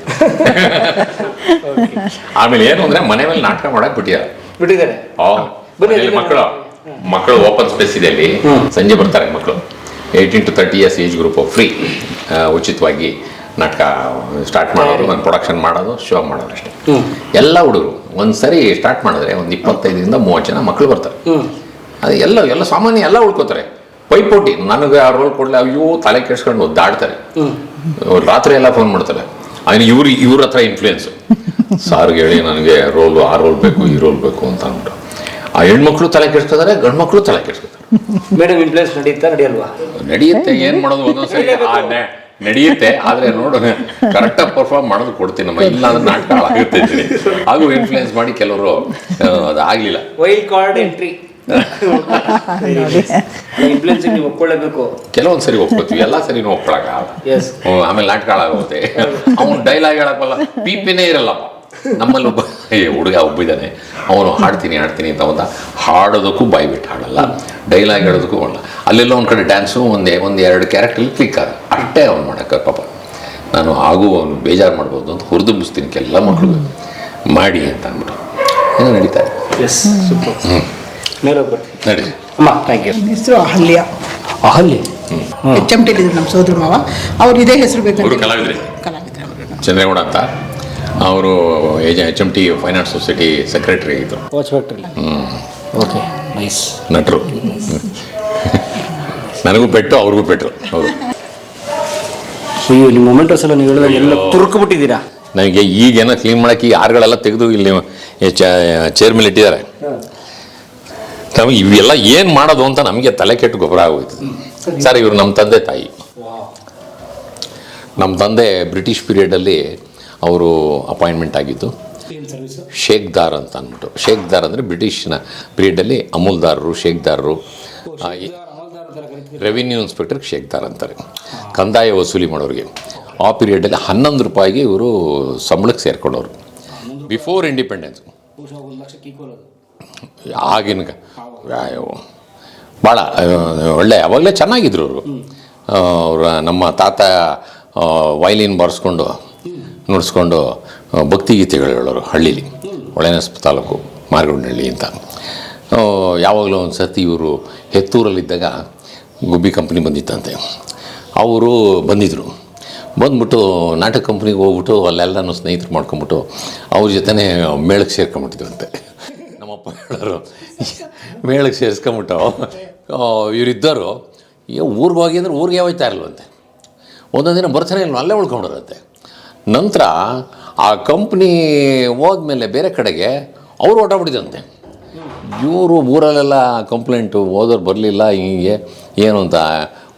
ಆಮೇಲೆ ಏನು ಅಂದ್ರೆ ಮನೆ ಮೇಲೆ ನಾಟಕ ಮಾಡಕ್ ಬಿಟ್ಟಿದ್ದಾರೆ. ಮಕ್ಕಳು ಓಪನ್ ಸ್ಪೇಸ್ ಇದೆ ಅಲ್ಲಿ. ಸಂಜೆ ಬರ್ತಾರೆ ಮಕ್ಕಳು, 18 to 30 years age group free, ಉಚಿತವಾಗಿ ನಾಟಕ ಸ್ಟಾರ್ಟ್ ಮಾಡೋದು, ಒಂದು ಪ್ರೊಡಕ್ಷನ್ ಮಾಡೋದು, ಶೋ ಮಾಡೋದು ಅಷ್ಟೇ. ಎಲ್ಲ ಹುಡುಗರು ಒಂದ್ಸರಿ ಸ್ಟಾರ್ಟ್ ಮಾಡಿದ್ರೆ ಒಂದು 25 to 30 ಜನ ಮಕ್ಕಳು ಬರ್ತಾರೆ. ಅದು ಎಲ್ಲ ಸಾಮಾನ್ಯ ಎಲ್ಲ ಉಳ್ಕೋತಾರೆ. ಪೈಪೋಟಿ, ನನಗೆ ಆ ರೋಲ್ ಕೊಡ್ಲಿ, ಅಯ್ಯೋ ತಲೆ ಕೆಡ್ಸ್ಕೊಂಡು ದಾಡ್ತಾರೆ. ರಾತ್ರಿ ಎಲ್ಲ ಫೋನ್ ಮಾಡ್ತಾರೆ. ಅವನು ಇವ್ರ ಹತ್ರ ಇನ್ಫ್ಲೂಯೆನ್ಸು, ಸಾರ್ಗೆ ಹೇಳಿ ನನಗೆ ಆ ರೋಲ್ ಬೇಕು, ಈ ರೋಲ್ ಬೇಕು ಅಂತ ಅಂದ್ಬಿಟ್ಟು ಆ ಹೆಣ್ಮಕ್ಳು ತಲೆ ಕೆಡ್ಸ್ಕೊತಾರೆ, ಗಂಡು ಮಕ್ಕಳು ತಲೆ ಕೆಡ್ಸ್ಕೊತಾರೆ. Madam influence ನಡೆಯಲ್ವಾ? ನಡೆಯುತ್ತೆ. ಏನ್ ಮಾಡೋದು, ಒಂದೊಂದ್ಸರಿ ನಡೆಯುತ್ತೆ. ಆದ್ರೆ ನೋಡು, ಕರೆಕ್ಟಾಗಿ ಪರ್ಫಾರ್ಮ್ ಮಾಡೋದು ಕೊಡ್ತೀನಿ ನಮ್ಮ, ಇಲ್ಲ ಅಂದ್ರೆ ನಾಟಕ ಹಾಳಾಗುತ್ತೆ ಹಾಗೂ ಇನ್ಫ್ಲೂಯೆನ್ಸ್ ಮಾಡಿ ಕೆಲವರು ಅದು ಆಗ್ಲಿಲ್ಲ. Wild card entry. ಇನ್ಫ್ಲೂಯೆನ್ಸ್ ನೀವು ಒಪ್ಕೊಳ್ಳೇಬೇಕು. ಕೆಲವೊಂದ್ಸರಿ ಒಪ್ಕೋತೀವಿ, ಎಲ್ಲ ಸರಿ ಒಪ್ಕೊಳಕ್ಕಾಗಲ್ಲ. ಆಮೇಲೆ ನಾಟಕ ಹಾಳಾಗುತ್ತೆ. ಅವ್ನು ಡೈಲಾಗ್ ಹೇಳಕ್ಕಲ್ಲ, ಪಿಪಿನೇ ಇರಲ್ಲಪ್ಪ. ನಮ್ಮಲ್ಲಿ ಹುಡುಗ ಒಬ್ಬಿದ್ದಾನೆ, ಅವನು ಹಾಡ್ತೀನಿ ಅಂತ ಹಾಡೋದಕ್ಕೂ ಬಾಯಿ ಬಿಟ್ಟು ಹಾಡಲ್ಲ, ಡೈಲಾಗ್ ಹೇಳೋದಕ್ಕೂ ಮಾಡಲ್ಲ. ಅಲ್ಲೆಲ್ಲ ಒಂದು ಕಡೆ ಡ್ಯಾನ್ಸು ಒಂದು 2 ಕ್ಯಾರೆಕ್ಟರ್ಲಿ ಕ್ಲಿಕ್ ಆಗ ಅಷ್ಟೇ ಅವ್ನು ಮಾಡೋಕ್ಕೆ. ಪಾಪ ನಾನು ಅವನು ಬೇಜಾರು ಮಾಡ್ಬೋದು ಅಂತ ಹುರಿದುಂಬಿಸ್ತೀನಿ ಎಲ್ಲ ಮಕ್ಕಳು ಮಾಡಿ ಅಂತ ಅಂದ್ಬಿಟ್ಟು ಏನೋ ನಡೀತಾರೆ. ನಡಿ ಅಮ್ಮ, ಥ್ಯಾಂಕ್ ಯು. ಹೆಸರು ಅಹಲ್ಯ. HMT ನಮ್ಮ ಸೋದರ ಮಾವ, ಅವ್ರು ಇದೇ ಹೆಸರು ಬೇಕು. ಅವರು ಕಲಾವಿದ್ರಿ, ಚಂದ್ರೇಗೌಡ ಅಂತ. ಅವರು HMT ಫೈನಾನ್ಸ್ ಸೊಸೈಟಿ ಸೆಕ್ರೆಟರಿ ಆಗಿದ್ದರು. Okay, nice. ನಟರು. ನನಗೂ ಪೆಟ್ಟು, ಅವ್ರಿಗೂ ಪೆಟ್ರು. ಹೌದು. ಅಯ್ಯೋ, ನಿಮ್ಮ ಮೊಮೆಂಟೋಸ್ ಎಲ್ಲ ನೀವು ಹೇಳಿದಾಗ ಎಲ್ಲ ತುರ್ಕು ಬಿಟ್ಟಿದ್ದೀರಾ. ನನಗೆ ಈಗೇನೋ ಕ್ಲೀನ್ ಮಾಡೋಕ್ಕೆ ಈ ಆರ್ಗಳೆಲ್ಲ ತೆಗೆದು ಇಲ್ಲಿ ಚೇರ್ ಮೇಲೆ ಇಟ್ಟಿದ್ದಾರೆ. ನಮಗೆ ಇವೆಲ್ಲ ಏನು ಮಾಡೋದು ಅಂತ ನಮಗೆ ತಲೆ ಕೆಟ್ಟು ಗೊಬ್ಬರ ಆಗೋಯ್ತು. ಸರ್, ಇವರು ನಮ್ಮ ತಂದೆ ತಾಯಿ. ನಮ್ಮ ತಂದೆ ಬ್ರಿಟಿಷ್ ಪೀರಿಯಡಲ್ಲಿ ಅವರು ಅಪಾಯಿಂಟ್ಮೆಂಟ್ ಆಗಿದ್ದು ಶೇಖ್ದಾರ್ ಅಂತ ಅಂದ್ಬಿಟ್ಟು. ಶೇಖ್ದಾರ್ ಅಂದರೆ ಬ್ರಿಟಿಷ್ನ ಪೀರಿಯಡಲ್ಲಿ ಅಮೂಲ್ದಾರರು, ಶೇಖ್ದಾರರು, ರೆವಿನ್ಯೂ ಇನ್ಸ್ಪೆಕ್ಟರ್ಗೆ ಶೇಖ್ದಾರ್ ಅಂತಾರೆ, ಕಂದಾಯ ವಸೂಲಿ ಮಾಡೋರಿಗೆ. ಆ ಪೀರಿಯಡಲ್ಲಿ 11 ರೂಪಾಯಿಗೆ ಇವರು ಸಂಬಳಕ್ಕೆ ಸೇರ್ಕೊಂಡವರು. Before independence. ಆಗಿನ ಭಾಳ ಒಳ್ಳೆ, ಅವಾಗಲೇ ಚೆನ್ನಾಗಿದ್ರು ಅವರು. ನಮ್ಮ ತಾತ ವೈಲಿನ್ ಬಾರಿಸ್ಕೊಂಡು ನುಡಿಸ್ಕೊಂಡು ಭಕ್ತಿಗೀತೆಗಳು ಹೇಳೋರು ಹಳ್ಳೀಲಿ, ಹೊಳೆನಸ್ ತಾಲೂಕು ಮಾರ್ಗೊಂಡಹಳ್ಳಿ ಅಂತ. ಯಾವಾಗಲೂ ಒಂದು ಸರ್ತಿ ಇವರು ಹೆತ್ತೂರಲ್ಲಿದ್ದಾಗ ಗುಬ್ಬಿ ಕಂಪ್ನಿ ಬಂದಿತ್ತಂತೆ. ಅವರು ಬಂದ್ಬಿಟ್ಟು ನಾಟಕ ಕಂಪ್ನಿಗೆ ಹೋಗ್ಬಿಟ್ಟು ಅಲ್ಲೆಲ್ಲನೂ ಸ್ನೇಹಿತರು ಮಾಡ್ಕೊಂಬಿಟ್ಟು ಅವ್ರ ಜೊತೆನೇ ಮೇಳಕ್ಕೆ ಸೇರ್ಕೊಂಬಿಟ್ಟಿದ್ರಂತೆ. ನಮ್ಮಪ್ಪ ಹೇಳೋರು, ಮೇಳಕ್ಕೆ ಸೇರಿಸ್ಕೊಂಬಿಟ್ಟು ಇವರಿದ್ದರು ಊರಿಗೆ ಹೋಗಿ ಅಂದ್ರೆ ಊರಿಗೆ ಹೋಗ್ತಾ ಇರಲ್ವಂತೆ. ಒಂದೊಂದು ದಿನ ಬರ್ತಾನೆ ಇಲ್ಲ, ಅಲ್ಲೇ ಉಳ್ಕೊಂಡ್ರಂತೆ. ನಂತರ ಆ ಕಂಪ್ನಿ ಹೋದ್ಮೇಲೆ ಬೇರೆ ಕಡೆಗೆ ಅವರು ಹೊರಟೋಗ್ಬಿಟ್ಟಿದಂತೆ. ಇವರು ಊರಲ್ಲೆಲ್ಲ ಕಂಪ್ಲೇಂಟು, ಓದೋರು ಬರಲಿಲ್ಲ, ಹೀಗೆ ಏನು ಅಂತ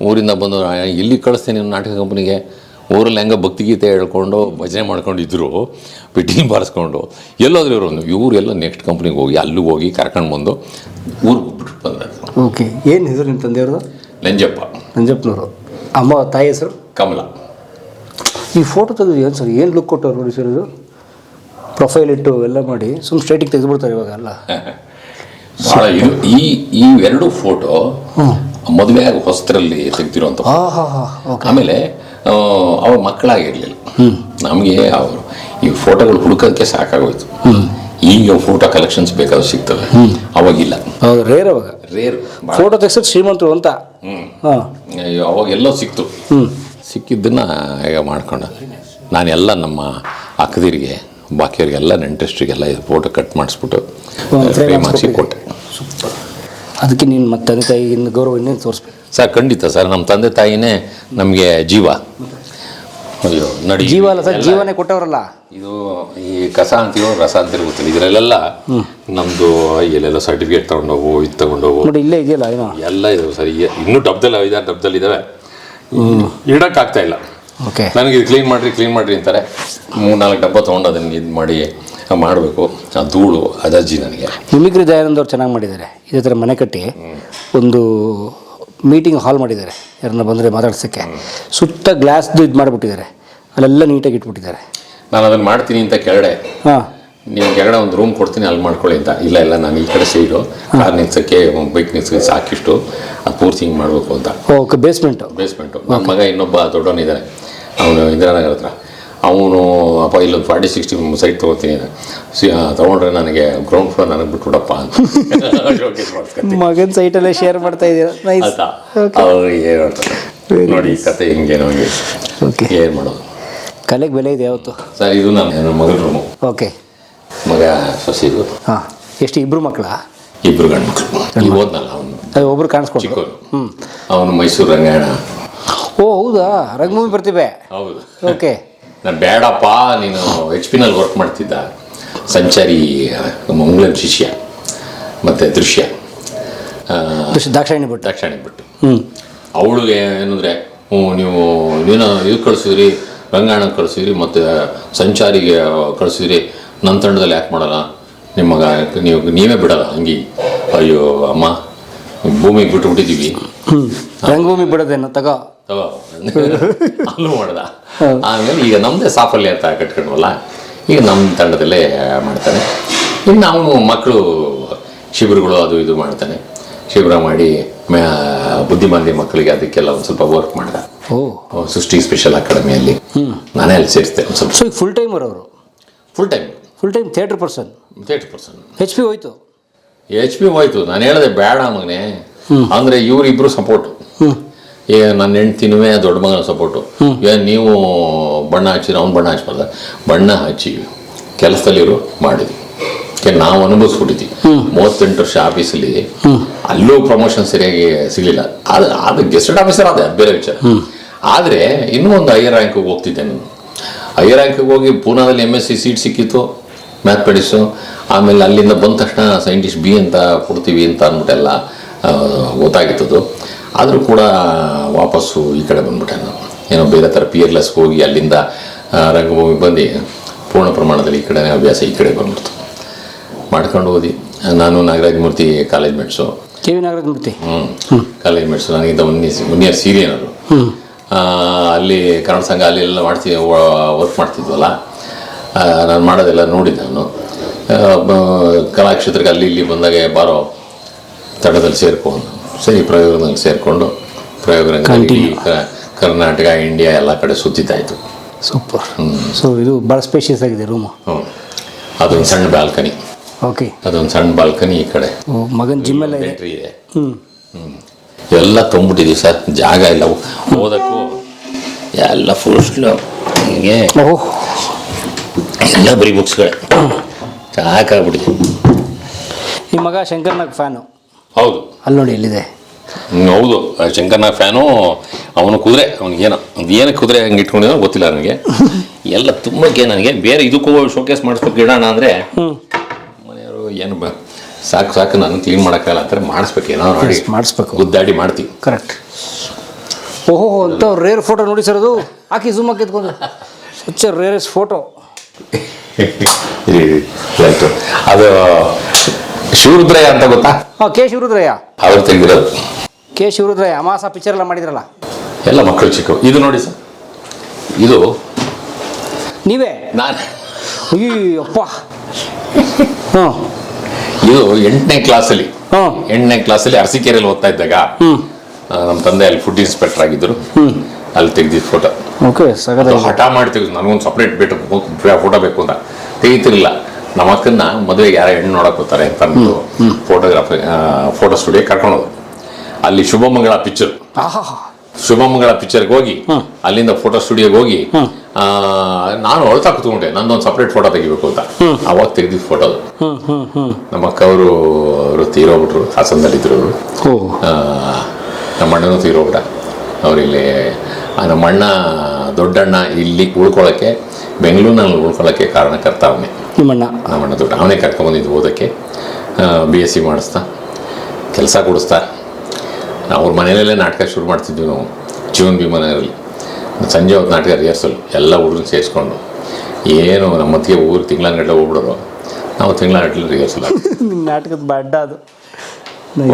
ಊರಿಂದ ಬಂದು ಇಲ್ಲಿ ಕಳಿಸ್ತೀನಿ ನಾಟಕ ಕಂಪ್ನಿಗೆ. ಊರಲ್ಲಿ ಹೆಂಗೆ ಭಕ್ತಿಗೀತೆ ಹೇಳ್ಕೊಂಡು ಭಜನೆ ಮಾಡ್ಕೊಂಡಿದ್ರು, ಪಿಟೀಲ್ ಬಾರಿಸ್ಕೊಂಡು ಎಲ್ಲೋದ್ರು ಇವರೆಲ್ಲ ನೆಕ್ಸ್ಟ್ ಕಂಪ್ನಿಗೆ ಹೋಗಿ ಅಲ್ಲಿಗೆ ಹೋಗಿ ಕರ್ಕೊಂಡು ಬಂದು ಊರಿಗೆ ಬಿಟ್ಟು ಬಂದ. ಓಕೆ, ಏನು ಹೆಸರು ನಿಮ್ಮ ತಂದೆಯವ್ರದ್ದು? ನಂಜಪ್ಪನವರು. ಅಮ್ಮ ತಾಯಿ ಹೆಸರು ಕಮಲ. ಈ ಫೋಟೋ ತೆಗೆದು ಏನು ಸರ್, ಏನು ಲುಕ್ ಕೊಟ್ಟವ್ರು ನೋಡಿ ಸರ್. ಇದು ಪ್ರೊಫೈಲ್ ಇಟ್ಟು ಎಲ್ಲ ಮಾಡಿ ಸುಮ್ಮನೆ ಸ್ಟ್ರೈಟಿಗೆ ತೆಗೆದುಬಿಡ್ತಾರೆ ಇವಾಗ ಎಲ್ಲ. ಭಾಳ ಈ 2 ಫೋಟೋ ಮದುವೆ ಹೊಸರಲ್ಲಿ ತೆಗ್ದಿರೋಂಥ. ಆಮೇಲೆ ಅವ್ರ ಮಕ್ಕಳಾಗಿರ್ಲಿಲ್ಲ. ನಮಗೆ ಅವರು ಈ ಫೋಟೋಗಳು ಹುಡುಕೋದಕ್ಕೆ ಸಾಕಾಗೋಯ್ತು. ಈಗ ಫೋಟೋ ಕಲೆಕ್ಷನ್ಸ್ ಬೇಕಾದ್ರೂ ಸಿಗ್ತವೆ, ಅವಾಗಿಲ್ಲ. ರೇರ್, ಅವಾಗ ರೇರ್. ಫೋಟೋ ತೆಗ್ಸೋದು ಶ್ರೀಮಂತರು ಅಂತ. ಅವಾಗ ಎಲ್ಲೋ ಸಿಕ್ತು. ಸಿಕ್ಕಿದ್ದನ್ನು ಈಗ ಮಾಡ್ಕೊಂಡು ನಾನೆಲ್ಲ ನಮ್ಮ ಅಕ್ಕದಿರಿಗೆ, ಬಾಕಿಯವರಿಗೆಲ್ಲ ನೆಂಟಸ್ಟ್ರಿಗೆಲ್ಲ ಇದು ಫೋಟೋ ಕಟ್ ಮಾಡಿಸ್ಬಿಟ್ಟು ಫ್ರೇಮ್ ಹಾಕಿ ಕೊಟ್ಟೆ. ಅದಕ್ಕೆ ನೀನು ಮತ್ತು ತಂದೆ ತಾಯಿಗಿಂದ ಗೌರವ ಇನ್ನೇನು ತೋರಿಸ್ಬೇಕು ಸರ್? ಖಂಡಿತ ಸರ್, ನಮ್ಮ ತಂದೆ ತಾಯಿನೇ ನಮಗೆ ಜೀವ. ಅಯ್ಯೋ ನಡಿ ಜೀವ ಅಲ್ಲ ಸರ್, ಜೀವನೇ ಕೊಟ್ಟವರಲ್ಲ. ಇದು ಈ ಕಸ ಅಂತೀವೋ ರಸ ಅಂತೀರೋ ಗೊತ್ತಿಲ್ಲ, ಇದರಲ್ಲೆಲ್ಲ ನಮ್ಮದು ಎಲ್ಲೆಲ್ಲ ಸರ್ಟಿಫಿಕೇಟ್ ತೊಗೊಂಡೋಗು, ಇದು ತೊಗೊಂಡೋಗು ನೋಡಿ ಇಲ್ಲೇ ಇದೆಯಲ್ಲ ಏನೋ ಎಲ್ಲ ಇದಾವೆ ಸರ್. ಈಗ ಇನ್ನೂ ಡಬ್ದಲ್ಲಿ 5-6 ಡಬ್ದಲ್ಲಿ ಇದ್ದಾವೆ, ಇಡೋಕ್ಕಾಗ್ತಾ ಇಲ್ಲ. ಓಕೆ, ನನಗೆ ಇದು ಕ್ಲೀನ್ ಮಾಡಿರಿ ಅಂತಾರೆ. 3-4 ಡಬ್ಬ ತೊಗೊಂಡು ಅದನ್ನು ಇದು ಮಾಡಬೇಕು. ಆ ಧೂಳು ಅಲರ್ಜಿ ನನಗೆ. ಮಿಮಿಕ್ರಿ ದಯಾನಂದ್ ಅವ್ರು ಚೆನ್ನಾಗಿ ಮಾಡಿದ್ದಾರೆ. ಇದೇ ಥರ ಮನೆ ಕಟ್ಟಿ ಒಂದು ಮೀಟಿಂಗ್ ಹಾಲ್ ಮಾಡಿದ್ದಾರೆ, ಯಾರನ್ನ ಬಂದರೆ ಮಾತಾಡ್ಸೋಕ್ಕೆ. ಸುತ್ತ ಗ್ಲಾಸ್ದು ಇದು ಮಾಡಿಬಿಟ್ಟಿದ್ದಾರೆ, ಅಲ್ಲೆಲ್ಲ ನೀಟಾಗಿ ಇಟ್ಬಿಟ್ಟಿದ್ದಾರೆ. ನಾನು ಅದನ್ನು ಮಾಡ್ತೀನಿ ಅಂತ ಕೆಳಗಡೆ, ಹಾಂ, ನೀವು ಕೆಳಗಡೆ ಒಂದು ರೂಮ್ ಕೊಡ್ತೀನಿ ಅಲ್ಲಿ ಮಾಡ್ಕೊಳ್ಳಿ ಅಂತ. ಇಲ್ಲ ನಾನು ಈ ಕಡೆ ಸೈಡು ಕಾರ್ ನಿಲ್ಸೋಕ್ಕೆ, ಬೈಕ್ ನಿಲ್ಸೋಕ್ಕೆ ಸಾಕಿಷ್ಟು ಅದು ಪೂರ್ತಿ ಹಿಂಗೆ ಮಾಡಬೇಕು ಅಂತ. Okay, basement. ನನ್ನ ಮಗ ಇನ್ನೊಬ್ಬ ದೊಡ್ಡವನಿದ್ದಾನೆ, ಅವನು ಇಂದಿರಾನಗರ ಹತ್ರ. ಅವನು ಅಪ್ಪ ಇಲ್ಲೊಂದು 40-60 ಸೈಟ್ ತೊಗೋತೀನಿ, ತೊಗೊಂಡ್ರೆ ನನಗೆ ಗ್ರೌಂಡ್ ಫ್ಲೋರ್ ನನಗೆ ಬಿಟ್ಬಿಡಪ್ಪ ಅಂತ ಮಗನ ಸೈಟಲ್ಲೇ ಶೇರ್ ಮಾಡ್ತಾ ಇದ್ದೀರಾ. ನೈಸ್. ಅವ್ರು ಏನು ಹೇಳ್ತಾರೆ ನೋಡಿ, ಈ ಕತೆ ಹಿಂಗೇನೋ ಹಂಗೆ. ಓಕೆ, ಏನು ಮಾಡೋದು, ಕಲೆಗೆ ಬೆಲೆ ಇದೆ ಯಾವತ್ತು. ಸರ್ ಇದು ನನ್ನ ಮಗನ ರೂಮು. ಓಕೆ, ಮಗ ಸೊಸೆದು. ಹಾಂ, ಎಷ್ಟು ಇಬ್ಬರು ಮಕ್ಕಳ? 2 ಗಂಡು ಮಕ್ಕಳು. ಈಗ ಓದ್ನಲ್ಲ ಅವನು, ಅದು ಒಬ್ರು ಕಾಣಿಸ್ಕೊಂಡು. ಚಿಕ್ಕವನು. ಅವನು ಮೈಸೂರು ರಂಗಾಯಣ. ಓ ಹೌದಾ, ರಂಗಭೂಮಿ ಬರ್ತೀವಿ. ಹೌದು. ಓಕೆ, ನಾನು ಬೇಡಪ್ಪ, ನೀನು HP ನಲ್ಲಿ ವರ್ಕ್ ಮಾಡ್ತಿದ್ದ, ಸಂಚಾರಿ ಮಂಗಳಂ ಶಿಷ್ಯ ಮತ್ತು ದೃಶ್ಯ ದಾಕ್ಷಾಯಣಿ ಬಿಟ್ಟು. ಅವಳಿಗೆ ಏನಂದರೆ ನೀವು ಇದು ಕಳಿಸಿದ್ರಿ, ರಂಗಾಯಣ ಕಳಿಸಿದ್ರಿ ಮತ್ತು ಸಂಚಾರಿಗೆ ಕಳಿಸಿದ್ರಿ, ನನ್ನ ತಂಡದಲ್ಲಿ ಯಾಕೆ ಮಾಡಲ್ಲ ನಿಮ್ಮ ಮಗ, ನೀವೇ ಬಿಡಲ್ಲ ಹಂಗೆ. ಅಯ್ಯೋ ಅಮ್ಮ, ಭೂಮಿಗೆ ಬಿಟ್ಟುಬಿಟ್ಟಿದ್ದೀವಿ. ರಂಗಭೂಮಿ ಬಿಡೋದೇನು ತಗೋ ಅಲ್ಲೂ ಮಾಡ್ದ. ಆಮೇಲೆ ಈಗ ನಮ್ಮದೇ ಸಾಫಲ್ಯ ಅಂತ ಕಟ್ಕೊಂಡ್ವಲ್ಲ, ಈಗ ನಮ್ಮ ತಂಡದಲ್ಲೇ ಮಾಡ್ತಾನೆ. ಇನ್ನು ಅವನು ಮಕ್ಕಳು ಶಿಬಿರಗಳು ಅದು ಇದು ಮಾಡ್ತಾನೆ. ಶಿಬಿರ ಮಾಡಿ ಬುದ್ಧಿಮಾಂದ್ಯ ಮಕ್ಕಳಿಗೆ ಅದಕ್ಕೆಲ್ಲ ಒಂದು ಸ್ವಲ್ಪ ವರ್ಕ್ ಮಾಡ್ದ. ಸೃಷ್ಟಿ ಸ್ಪೆಷಲ್ ಅಕಾಡೆಮಿಯಲ್ಲಿ ನಾನೇ ಅಲ್ಲಿ ಸೇರಿಸ್ತೇನೆ ಒಂದು ಸ್ವಲ್ಪ. ಸೊ ಈಗ ಫುಲ್ ಟೈಮರ್ ಅವರು? Full time theatre person. HP ಹೋಯ್ತು. HP ಹೋಯ್ತು. ನಾನು ಹೇಳಿದೆ ಬೇಡ ಮಗನೇ ಅಂದರೆ ಇವರಿಬ್ಬರು ಸಪೋರ್ಟು. ಈಗ ನನ್ನ ಹೆಂಡ್ತಿನೂ ದೊಡ್ಡ ಮಗನ ಸಪೋರ್ಟು. ಏನು ನೀವು ಬಣ್ಣ ಹಚ್ಚಿದ್ರೆ ಅವ್ನು ಬಣ್ಣ ಹಚ್ಬಾರ್ದ, ಬಣ್ಣ ಹಚ್ಚಿ ಕೆಲಸದಲ್ಲಿರು ಮಾಡಿದ್ವಿ. ನಾವು ಅನುಭವಿಸ್ಬಿಟ್ಟಿದ್ವಿ. 38 ವರ್ಷ ಆಫೀಸಲ್ಲಿ, ಅಲ್ಲೂ ಪ್ರಮೋಷನ್ ಸರಿಯಾಗಿ ಸಿಗಲಿಲ್ಲ. ಅದು ಗೆಸ್ಟೆಡ್ ಆಫೀಸರ್ ಅದೇ, ಅದು ಬೇರೆ ವಿಚಾರ. ಆದರೆ ಇನ್ನೂ ಒಂದು ಹೈಯರ್ ರ್ಯಾಂಕಿಗೆ ಹೋಗ್ತಿದ್ದೆ ನಾನು. ಹೈಯರ್ ರ್ಯಾಂಕಿಗೆ ಹೋಗಿ ಪೂನಾದಲ್ಲಿ MSc ಸೀಟ್ ಸಿಕ್ಕಿತ್ತು, ಮ್ಯಾಥಮೆಟಿಕ್ಸು. ಆಮೇಲೆ ಅಲ್ಲಿಂದ ಬಂದ ತಕ್ಷಣ ಸೈಂಟಿಸ್ಟ್ B ಅಂತ ಕೊಡ್ತೀವಿ ಅಂತ ಅಂದ್ಬಿಟ್ಟೆಲ್ಲ ಗೊತ್ತಾಗಿತ್ತದು. ಆದರೂ ಕೂಡ ವಾಪಸ್ಸು ಈ ಕಡೆ ಬಂದ್ಬಿಟ್ಟೆ ನಾನು. ಏನೋ ಬೇರೆ ಥರ ಪಿಯರ್ಲೆಸ್ಗೆ ಹೋಗಿ ಅಲ್ಲಿಂದ ರಂಗಭೂಮಿ ಬಂದು ಪೂರ್ಣ ಪ್ರಮಾಣದಲ್ಲಿ ಈ ಕಡೆ ಅಭ್ಯಾಸ ಈ ಕಡೆ ಬಂದ್ಬಿಡ್ತು. ಮಾಡ್ಕೊಂಡು ಓದಿ. ನಾನು ನಾಗರಾಜ ಮೂರ್ತಿ ಕಾಲೇಜ್ ಮೇಟ್ಸು. KV ನಾಗರಾಜ ಮೂರ್ತಿ ಕಾಲೇಜ್ ಮೇಟ್ಸು. ನನಗಿಂತ 1 ಇಯರ್ ಸೀನಿಯರ್. ಅಲ್ಲಿ ಕನ್ನಡ ಸಂಘ ಅಲ್ಲಿ ಎಲ್ಲ ವರ್ಕ್ ಮಾಡ್ತಿದ್ವಲ್ಲ, ನಾನು ಮಾಡೋದೆಲ್ಲ ನೋಡಿದ್ದೆ ನಾನು. ಕಲಾಕ್ಷೇತ್ರಕ್ಕೆ ಅಲ್ಲಿ ಇಲ್ಲಿ ಬಂದಾಗ ಬಾರೋ ತಡದಲ್ಲಿ ಸೇರ್ಕೊಂಡು, ಸರಿ ಪ್ರಯೋಗದಲ್ಲಿ ಸೇರಿಕೊಂಡು ಪ್ರಯೋಗರಂಗದಲ್ಲಿ ಕರ್ನಾಟಕ, ಇಂಡಿಯಾ ಎಲ್ಲ ಕಡೆ ಸುತ್ತಿದ್ದಾಯಿತು. ಸೂಪರ್. ಸೊ ಇದು ಭಾಳ ಸ್ಪೇಷಿಯಸ್ ಆಗಿದೆ ರೂಮು. ಅದೊಂದು ಸಣ್ಣ ಬಾಲ್ಕನಿ. ಓಕೆ, ಅದೊಂದು ಸಣ್ಣ ಬಾಲ್ಕನಿ. ಈ ಕಡೆ ಮಗನ ಜಿಮ್ ಎಲ್ಲ ಇದೆ. ಎಲ್ಲ ತೊಗೊಂಡ್ಬಿಟ್ಟಿದ್ದೀವಿ ಸರ್, ಜಾಗ ಇಲ್ಲ ಓದಕ್ಕೂ. ಎಲ್ಲ ಫುಲ್ ಹಿಂಗೆ ಎಲ್ಲ ಬರೀ ಬುಕ್ಸ್ಗಳೇ, ಸಾಕಾಗ್ಬಿಟ್ಟಿದೆ. ನಿಮ್ಮ ಮಗ ಶಂಕರ್ನಾಗ್ ಫ್ಯಾನು? ಹೌದು. ಅಲ್ಲಿ ನೋಡಿ ಎಲ್ಲಿದೆ. ಹೌದು, ಶಂಕರ್ನಾಗ್ ಫ್ಯಾನು. ಅವನು ಕುದುರೆ, ಅವ್ನಿಗೇನೋ ಏನಕ್ಕೆ ಕುದುರೆ ಹಂಗೆ ಇಟ್ಕೊಂಡಿರೋ ಗೊತ್ತಿಲ್ಲ ನನಗೆ. ಎಲ್ಲ ತುಂಬಕ್ಕೆ ನನಗೆ ಬೇರೆ ಇದಕ್ಕೂ ಶೋಕೇಸ್ ಮಾಡಿಸ್ಬೇಕು ಇಡೋಣ ಅಂದರೆ ಮನೆಯವರು ಏನು ಸಾಕು ನಾನು ಕ್ಲೀನ್ ಮಾಡೋಕ್ಕಾಗಲ್ಲ ಅಂತಾರೆ. ಮಾಡಿಸ್ಬೇಕು, ಏನೋ ಮಾಡಿಸ್ಬೇಕು, ಗುದ್ದಾಡಿ ಮಾಡ್ತೀವಿ. ಕರೆಕ್ಟ್. ಓಹೋ ಅಂತ ರೇರ್ ಫೋಟೋ ನೋಡಿ ಸರ್, ಅದು ಹಾಕಿ ಝೂಮ್ ಹಾಕಿ ಎತ್ಕೊಂಡು. Such rarest photo. ಅದು ಶಿವರುದ್ರಯ್ಯ ಅಂತ ಗೊತ್ತಾ? K. ಶಿವರುದ್ರಯ್ಯ ಅವ್ರು ತೆಗೆದಿರೋದು. K. ಶಿವರುದ್ರಯ್ಯ ಅಮಾಸ ಪಿಕ್ಚರ್ ಎಲ್ಲ ಮಾಡಿದ್ರಲ್ಲ, ಎಲ್ಲ ಮಕ್ಕಳು ಚಿಕ್ಕವು. ಇದು ನೋಡಿ ಸರ್, ಇದು ನೀವೇ? ನಾನು ಅಯ್ಯಪ್ಪ. ಹಾಂ, ಇದು 8ನೇ ಕ್ಲಾಸಲ್ಲಿ 8ನೇ ಕ್ಲಾಸಲ್ಲಿ ಅರಸೀಕೆರೆಯಲ್ಲಿ ಓದ್ತಾ ಇದ್ದಾಗ ನಮ್ಮ ತಂದೆ ಅಲ್ಲಿ ಫುಡ್ ಇನ್ಸ್ಪೆಕ್ಟರ್ ಆಗಿದ್ದರು. ಅಲ್ಲಿ ತೆಗೆದಿದ್ದು ಫೋಟೋ. ಓಕೆ, ಹಠ ಮಾಡಿ ತೆಗೆದು ನನಗೊಂದು ಸಪ್ರೇಟ್ ಫೋಟೋ ಬೇಕು ಅಂತ ತೆಗಿತಿರಲಿಲ್ಲ. ನಮ್ಮ ಅಕ್ಕನ್ನ ಮದುವೆಗೆ ಯಾರೋ ಹೆಣ್ಣು ನೋಡಕ್ಕೆ ಬರ್ತಾರೆ ಅಂತ ಅಂದ್ಬಿಟ್ಟು ಫೋಟೋ ಸ್ಟುಡಿಯೋ ಕರ್ಕೊಂಡೋದು. ಅಲ್ಲಿ ಶುಭಮಂಗಳ ಪಿಕ್ಚರ್, ಶುಭಮಂಗಳ ಪಿಕ್ಚರ್ಗೆ ಹೋಗಿ ಅಲ್ಲಿಂದ ಫೋಟೋ ಸ್ಟುಡಿಯೋಗೆ ಹೋಗಿ ನಾನು ಅಳ್ತಾ ಕೂತ್ಕೊಂಡೆ, ನಂದೊಂದು ಸಪ್ರೇಟ್ ಫೋಟೋ ತೆಗಿಬೇಕು ಅಂತ. ಅವಾಗ ತೆಗೆದಿದ್ದು ಫೋಟೋ. ನಮ್ಮ ಅಕ್ಕ ಅವರು ತೀರೋಗ್ಬಿಟ್ರು, ಹಾಸನದಲ್ಲಿದ್ದರು ಅವರು. ನಮ್ಮ ಅಣ್ಣನೂ ತೀರೋಗ್ಬಿಟ್ಟ. ಅವರಿಲ್ಲಿ ನಮ್ಮ ಅಣ್ಣ ದೊಡ್ಡಣ್ಣ ಇಲ್ಲಿ ಉಳ್ಕೊಳ್ಳೋಕ್ಕೆ ಬೆಂಗಳೂರಿನಲ್ಲಿ ಉಳ್ಕೊಳ್ಳೋಕ್ಕೆ ಕಾರಣಕರ್ತ ಅವನೇ. ನಿಮ್ಮಣ್ಣ ನಮ್ಮಣ್ಣ ದೊಡ್ಡ ಅವನೇ ಕರ್ಕೊಂಬಂದಿದ್ದು ಓದೋಕ್ಕೆ. BSc ಮಾಡಿಸ್ತಾ, ಕೆಲಸ ಕೊಡಿಸ್ತಾ. ಅವ್ರ ಮನೆಯಲ್ಲೇ ನಾಟಕ ಶುರು ಮಾಡ್ತಿದ್ವಿ ನಾವು, ಜೀವನ್ ಬಿ ಮನೆಯಲ್ಲಿ. ಸಂಜೆ ಹೊತ್ತು ನಾಟಕ ರಿಹರ್ಸಲ್ ಎಲ್ಲ ಹುಡುಗರು ಸೇರಿಸ್ಕೊಂಡು. ಏನು ನಮ್ಮ ಮತ್ತಿಗೆ ಊರು ತಿಂಗಳಗಟ್ಟಲೆ ಹೋಗ್ಬಿಡೋರು, ನಾವು ತಿಂಗಳಗಟ್ಟಲೆ ರಿಹರ್ಸಲ್ ನಿಮ್ಮ ನಾಟಕದ ಬಡ್ಡ ಅದು.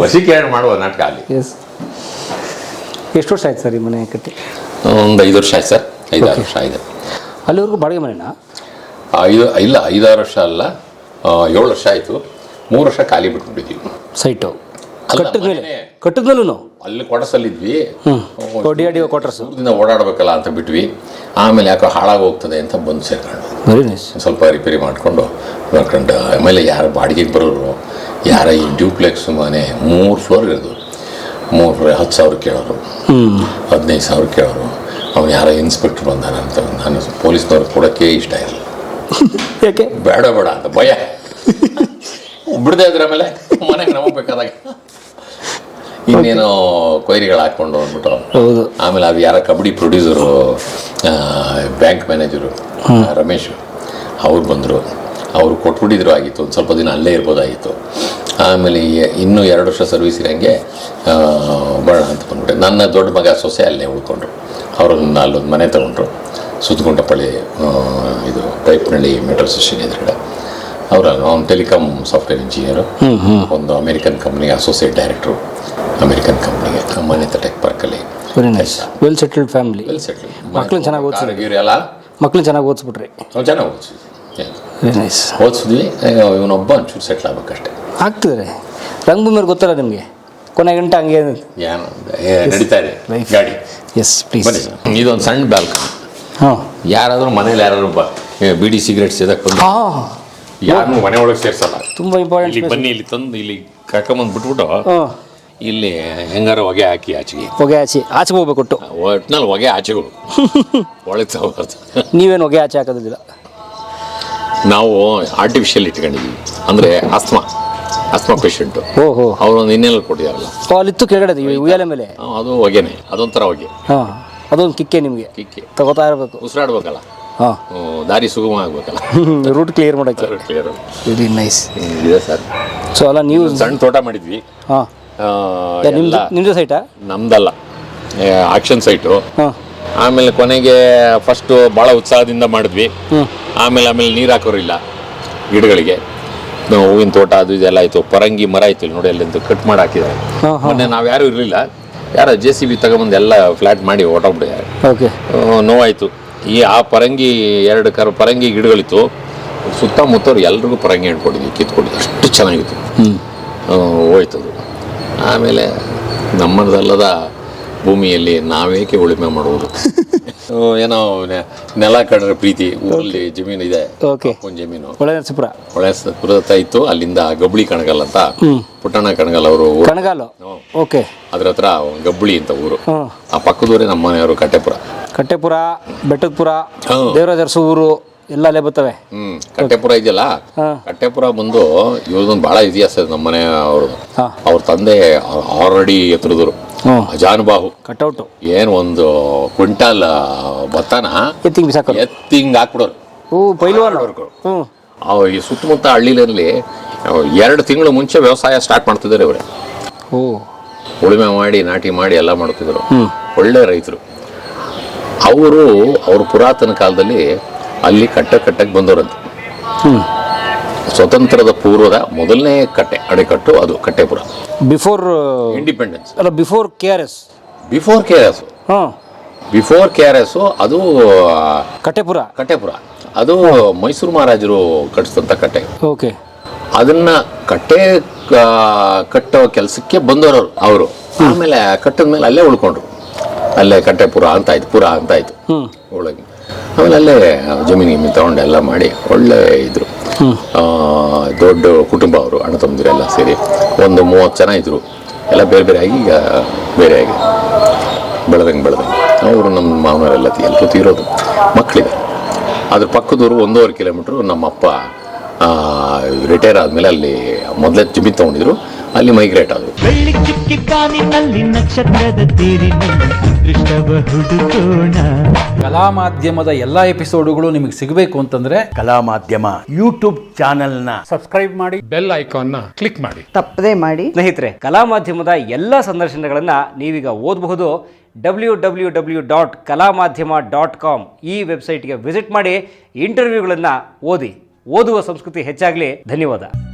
ವರ್ಷಕ್ಕೆ ಎರಡು ಮಾಡುವ ನಾಟಕ ಅಲ್ಲಿ. ಎಸ್. ಎಷ್ಟು ವರ್ಷ ಆಯ್ತು ಸರ್ ಈ ಮನೆ ಕಟ್ಟಿ? ಒಂದು 5 ವರ್ಷ ಆಯ್ತು ಸರ್, 5-6 ವರ್ಷ ಆಗಿದೆ. ಅಲ್ಲಿವರೆಗೂ ಬಾಡಿಗೆ ಮನೆನಾ? 5-6 ವರ್ಷ ಅಲ್ಲ, 7 ವರ್ಷ ಆಯಿತು. 3 ವರ್ಷ ಖಾಲಿ ಬಿಟ್ಬಿಟ್ಟಿದ್ದೀವಿ ಸೈಟು. ಅಲ್ಲ, ಕಟ್ಟಿದ್ಮೇಲೆ ಮನೆ. ಕಟ್ಟಿದ್ಮೇಲೂ ಅಲ್ಲಿ ಕ್ವಾರ್ಟರ್ಸಲ್ಲಿದ್ವಿ. D quarters. ದೂರದಿಂದ ಓಡಾಡಬೇಕಲ್ಲ ಅಂತ ಬಿಟ್ವಿ. ಆಮೇಲೆ ಯಾಕೋ ಹಾಳಾಗಿ ಹೋಗ್ತದೆ ಅಂತ ಬಂದು ಸೇರ್ಕೊಂಡು ವೆರಿ ನೈಸ್. ಸ್ವಲ್ಪ ರಿಪೇರಿ ಮಾಡ್ಕೊಂಡು ಆಮೇಲೆ ಯಾರು ಬಾಡಿಗೆಗೆ ಬರೋರು, ಯಾರ ಈ ಡ್ಯೂಪ್ಲೆಕ್ಸ್ ಮನೆ 3 ಫ್ಲೋರ್ ಇರೋದು, 3 ಫ್ಲೋರ್ 10,000 ಕೇಳೋರು, 15,000 ಕೇಳೋರು. ಅವನು ಯಾರೋ ಇನ್ಸ್ಪೆಕ್ಟರ್ ಬಂದಾನಂತ. ನಾನು ಪೊಲೀಸ್ನವ್ರು ಕೊಡೋಕ್ಕೆ ಇಷ್ಟ ಇರಲಿಲ್ಲ. ಯಾಕೆ? ಬೇಡ ಅಂತ ಭಯ. ಬಿಡದೆ ಇದ್ರೆ ಆಮೇಲೆ ಮನೆಗೆ ನಮಗೆ ಬೇಕಾದಾಗ ಇನ್ನೇನೋ ಕೊಯ್ರಿಗಳು ಹಾಕ್ಕೊಂಡು ಅಂದ್ಬಿಟ್ಟು. ಹೌದು. ಆಮೇಲೆ ಅದು ಯಾರ kabaddi producer, bank manager Ramesh, ಅವ್ರು ಬಂದರು. ಅವರು ಕೊಟ್ಬಿಟ್ಟಿದ್ರು ಆಗಿತ್ತು, ಒಂದು ಸ್ವಲ್ಪ ದಿನ ಅಲ್ಲೇ ಇರ್ಬೋದಾಗಿತ್ತು. ಆಮೇಲೆ ಇನ್ನೂ 2 ವರ್ಷ ಸರ್ವಿಸ್ ಇರೋಂಗೆ ಬೇಡ ಅಂತ ಬಂದ್ಬಿಟ್ಟೆ. ನನ್ನ ದೊಡ್ಡ ಮಗ ಸೊಸೆ ಅಲ್ಲೇ ಉಳ್ಕೊಂಡ್ರು. ಅವ್ರನ್ನ ಅಲ್ಲೊಂದು ಮನೆ ತೊಗೊಂಡ್ರು, ಸುತ್ತಗುಂಟಪಳ್ಳಿ, ಇದು ಪೈಪ್ನಳ್ಳಿ ಮೆಟ್ರೋ ಸ್ಟೇಷನ್ ಎದುರುಗಡೆ. ಅವ್ನು ಟೆಲಿಕಾಮ್ ಸಾಫ್ಟ್ವೇರ್ ಇಂಜಿನಿಯರು. ಒಂದು ಅಮೇರಿಕನ್ ಕಂಪ್ನಿಗೆ ಅಸೋಸಿಯೇಟ್ ಡೈರೆಕ್ಟ್ರು, ಅಮೇರಿಕನ್ ಕಂಪ್ನಿಗೆ. ಅಮಾನ್ಯತ ಟೆಕ್ ಪಾರ್ಕಲ್ಲಿ. Very nice. Well settled family. Well settle. ಮಕ್ಳನ್ನ ಚೆನ್ನಾಗಿ ಓದಿಸಿದ್ರಿ ಎಲ್ಲ ಮಕ್ಳನ್ನ ಚೆನ್ನಾಗಿ ಓದಿಸ್ಬಿಟ್ರಿ. ನಾವು ಚೆನ್ನಾಗಿ ಓದಿಸಿದ್ವಿ. Very nice. ಓದಿಸಿದ್ವಿ. ಇವನೊಬ್ಬ ಒಂಚೂರು ಸೆಟ್ಲ್ ಆಗ್ಬೇಕಷ್ಟೆ. ಆಗ್ತಿದ್ದಾರೆ. ರಂಗಭೂಮಿಯವ್ರು ಗೊತ್ತಲ್ಲ ನಿಮಗೆ, ಕೊನೆ ಗಂಟೆ ಹಂಗೆ ಏನು ನಡೀತಾ ಇದೆ ಗಾಡಿ. Yes please. ಬನ್ನಿ ಸರ್, ಇದೊಂದು ಸಣ್ಣ ಬ್ಯಾಲ್ಕನಿ. ಹಾಂ. ಯಾರಾದರೂ ಮನೇಲಿ ಯಾರಾದ್ರು ಬಿಡಿ ಸಿಗರೇಟ್ ಸೇದಕ್ಕೆ ಬಂದು ಹಾಂ, ಯಾರನ್ನೂ ಮನೆ ಒಳಗೆ ಸೇರಿಸಲ್ಲ. ತುಂಬ ಇಂಪಾರ್ಟೆಂಟ್. ಇಲ್ಲಿ ಬನ್ನಿ, ಇಲ್ಲಿ ತಂದು ಇಲ್ಲಿ ಕರ್ಕೊಂಬಂದು ಬಿಟ್ಬಿಟ್ಟು ಹಾಂ, ಇಲ್ಲಿ ಹೆಂಗಾರ ಹೊಗೆ ಹಾಕಿ ಆಚೆಗೆ ಹೊಗೆ ಆಚೆ ಹೋಗ್ಬೇಕು. ಒಟ್ಟಿನಲ್ಲಿ ಹೊಗೆ ಆಚೆಗಳು ಒಳಗೆ ತಗೋಬಾರ್ದು. ನೀವೇನು ಹೊಗೆ ಆಚೆ ಹಾಕೋದಿಲ್ಲ? ನಾವು ಆರ್ಟಿಫಿಷಿಯಲ್ ಇಟ್ಕೊಂಡಿದ್ದೀವಿ. ಅಂದರೆ ಆಸ್ಮಾ ಪೇಷಂಟು. ಓಹೋ. ಅವರೊಂದು ಇನ್ನೆಲ್ಲ ಕೊಟ್ಟಿದ್ದಾರಲ್ಲ, ಅಲ್ಲಿತ್ತು ಕೆಳಗಡೆ ಉಯ್ಯಾಲೆ ಮೇಲೆ. ಅದು ಹೊಗೆನೆ, ಅದೊಂಥರ ಹೊಗೆ. ಹಾಂ, ಅದೊಂದು ಕಿಕ್ಕೆ ನಿಮಗೆ. ಕಿಕ್ಕೆ ತಗೋತಾ ಇರಬೇಕು. ಉಸಿರಾಡ್ಬೇಕಲ್ಲ, ಹಾಂ, ದಾರಿ ಸುಗಮ ಆಗ್ಬೇಕಲ್ಲ, ರೂಟ್ ಕ್ಲಿಯರ್ ಮಾಡೋಕ್ಕೆ. ಕ್ಲಿಯರ್. Very nice. ಇದೆ ಸರ್. ಸೊ ಅಲ್ಲ, ನೀವು ಸಣ್ಣ ತೋಟ ಮಾಡಿದ್ವಿ. ಹಾಂ, ನಿಮ್ಮದು ಸೈಟಾ? ನಮ್ದಲ್ಲ, ಆಕ್ಷನ್ ಸೈಟು. ಹಾಂ. ಆಮೇಲೆ ಕೊನೆಗೆ ಫಸ್ಟು ಭಾಳ ಉತ್ಸಾಹದಿಂದ ಮಾಡಿದ್ವಿ. ಆಮೇಲೆ ನೀರು ಹಾಕೋರಿಲ್ಲ ಗಿಡಗಳಿಗೆ. ಹೂವಿನ ತೋಟ ಅದು ಇದೆಲ್ಲ ಆಯಿತು. ಪರಂಗಿ ಮರ ಆಯಿತು ಇಲ್ಲಿ ನೋಡಿ, ಅಲ್ಲಿಂದ ಕಟ್ ಮಾಡಿ ಹಾಕಿದ್ದಾರೆ. ಮೊನ್ನೆ ನಾವು ಯಾರೂ ಇರಲಿಲ್ಲ, ಯಾರೋ JCB ತಗೊಂಬಂದು ಎಲ್ಲ ಫ್ಲ್ಯಾಟ್ ಮಾಡಿ ಹೊಟ್ಟೋಗ್ಬಿಟ್ಟಿದ್ದಾರೆ. ಓಕೆ. ನೋವಾಯಿತು. ಆ ಪರಂಗಿ 2 ಪರಂಗಿ ಗಿಡಗಳಿತ್ತು. ಸುತ್ತಮುತ್ತವ್ರು ಎಲ್ರಿಗೂ ಪರಂಗಿ ಹಣ್ಕೊಟ್ಟಿದ್ವಿ, ಕಿತ್ಕೊಟ್ಟಿದ್ವಿ. ಅಷ್ಟು ಚೆನ್ನಾಗಿತ್ತು. ಹೋಯ್ತದು. ಆಮೇಲೆ ನಮ್ಮದಲ್ಲದ ಭೂಮಿಯಲ್ಲಿ ನಾವೇಕೆ ಉಳುಮೆ ಮಾಡುವುದು? ಏನೋ ನೆಲ ಕಡ್ರೆ ಪ್ರೀತಿ. ಊರಲ್ಲಿ ಜಮೀನು ಇದೆ. ಓಕೆ. ಒಂದು ಜಮೀನು ಹೊಳೆನರಸೀಪುರ ಇತ್ತು. ಅಲ್ಲಿಂದ ಗಬ್ಳಿ ಕಣಗಲ್ ಅಂತ, ಪುಟ್ಟಣ್ಣ ಕಣಗಲ್ ಅವರು ಕಣಗಾಲು. ಓಕೆ. ಅದ್ರ ಹತ್ರ ಗಬ್ಳಿ ಅಂತ ಊರು. ಆ ಪಕ್ಕದೂರೇ ನಮ್ಮ ಮನೆಯವರು ಕಟ್ಟೆಪುರ, ಬೆಟ್ಟದಪುರ, ದೇವರಾಜ ಅರಸು ಊರು ಎಲ್ಲ ಅಲ್ಲೇ ಬರ್ತವೆ. ಕಟ್ಟೆಪುರ ಇದೆಯಲ್ಲ, ಕಟ್ಟೆಪುರ ಬಂದು ಇವ್ರದೊಂದು ಭಾಳ ಇತಿಹಾಸ ಇದೆ. ನಮ್ಮ ಮನೆ ಅವ್ರದ್ದು. ಅವ್ರ ತಂದೆ 6 ಅಡಿ ಎತ್ತರದವರು, ಅಜಾನುಬಾಹು. ಕಟ್ಔಟು. ಏನು ಒಂದು ಕ್ವಿಂಟಾಲ್ ಭತ್ತನ ಎತ್ತಿಂಗ್ ಹಾಕ್ಬಿಡೋರು. ಈ ಸುತ್ತಮುತ್ತ ಹಳ್ಳಿನಲ್ಲಿ 2 ತಿಂಗಳು ಮುಂಚೆ ವ್ಯವಸಾಯ ಸ್ಟಾರ್ಟ್ ಮಾಡ್ತಿದ್ದಾರೆ ಇವರೇ. ಉಳುಮೆ ಮಾಡಿ, ನಾಟಿ ಮಾಡಿ ಎಲ್ಲ ಮಾಡ್ತಿದ್ರು. ಒಳ್ಳೆ ರೈತರು ಅವರು. ಅವ್ರ ಪುರಾತನ ಕಾಲದಲ್ಲಿ ಅಲ್ಲಿ ಕಟ್ಟಕ್ಕೆ ಬಂದವರಂತೆ. ಸ್ವತಂತ್ರದ ಪೂರ್ವದ ಮೊದಲನೇ ಅಣೆಕಟ್ಟು ಅದು ಕಟ್ಟೆಪುರ. ಬಿಫೋರ್ ಇಂಡಿಪೆಂಡೆನ್ಸ್ ಅಲ್ಲ, ಬಿಫೋರ್ KRS. ಬಿಫೋರ್ KRS ಅದು ಕಟ್ಟೆಪುರ. ಅದು ಮೈಸೂರು ಮಹಾರಾಜರು ಕಟ್ಟಿಸಿದಂಥ ಕಟ್ಟೆ. ಓಕೆ. ಅದನ್ನ ಕಟ್ಟೋ ಕೆಲಸಕ್ಕೆ ಬಂದವರು ಅವರು. ಆಮೇಲೆ ಕಟ್ಟದ ಮೇಲೆ ಅಲ್ಲೇ ಉಳ್ಕೊಂಡ್ರು. ಅಲ್ಲೇ ಕಟ್ಟೆಪುರ ಅಂತ ಆಯ್ತು, ಪುರ ಅಂತ ಆಯ್ತು ಒಳಗೆ. ಆಮೇಲೆ ಅಲ್ಲೇ ಜಮೀನು ತಗೊಂಡು ಎಲ್ಲ ಮಾಡಿ ಒಳ್ಳೆ ಇದ್ರು. ದೊಡ್ಡ ಕುಟುಂಬ ಅವರು, ಅಣ್ಣ ತಮ್ಮದಿರೆಲ್ಲ ಸೇರಿ ಒಂದು 30 ಜನ ಇದ್ರು. ಎಲ್ಲ ಬೇರೆ ಆಗಿ, ಈಗ ಬೇರೆ ಆಗಿ ಬೆಳೆದಂಗೆ ಅವರು ನಮ್ಮ ಮಾವನವರೆಲ್ಲ ಎಲ್ಲರೂ ತೀರೋದು. ಮಕ್ಕಳಿದೆ. ಅದ್ರ ಪಕ್ಕದವರು 1.5 ಕಿಲೋಮೀಟ್ರು ನಮ್ಮ ಅಪ್ಪ ರಿಟೈರ್ ಆದಮೇಲೆ ಅಲ್ಲಿ ಮೊದಲೇ ಜಮೀನು ತೊಗೊಂಡಿದ್ರು. ಅಲ್ಲಿ ಮೈಗ್ರೇಟ್ ಆದವು. ಬೆಳ್ಳಿ ಚುಕ್ಕಿ ಕಾನಿನಲ್ಲಿ ನಕ್ಷತ್ರದ ತೀರಿನಲ್ಲಿ ಅದೃಷ್ಟವ ಹುಡುಕೋಣ. ಕಲಾ ಮಾಧ್ಯಮದ ಎಲ್ಲಾ ಎಪಿಸೋಡುಗಳು ನಿಮಗೆ ಸಿಗಬೇಕು ಅಂತಂದ್ರೆ ಕಲಾ ಮಾಧ್ಯಮ ಯೂಟ್ಯೂಬ್ ಚಾನೆಲ್ನ ಸಬ್ಸ್ಕ್ರೈಬ್ ಮಾಡಿ, ಬೆಲ್ ಐಕಾನ್ನ ಕ್ಲಿಕ್ ಮಾಡಿ. ತಪ್ಪದೇ ಮಾಡಿ. ಸ್ನೇಹಿತರೆ, ಕಲಾ ಮಾಧ್ಯಮದ ಎಲ್ಲ ಸಂದರ್ಶನಗಳನ್ನು ನೀವೀಗ ಓದಬಹುದು. www.kalamadhyama.com ಈ ವೆಬ್ಸೈಟ್ಗೆ ವಿಸಿಟ್ ಮಾಡಿ ಇಂಟರ್ವ್ಯೂಗಳನ್ನು ಓದಿ. ಓದುವ ಸಂಸ್ಕೃತಿ ಹೆಚ್ಚಾಗಲಿ. ಧನ್ಯವಾದ.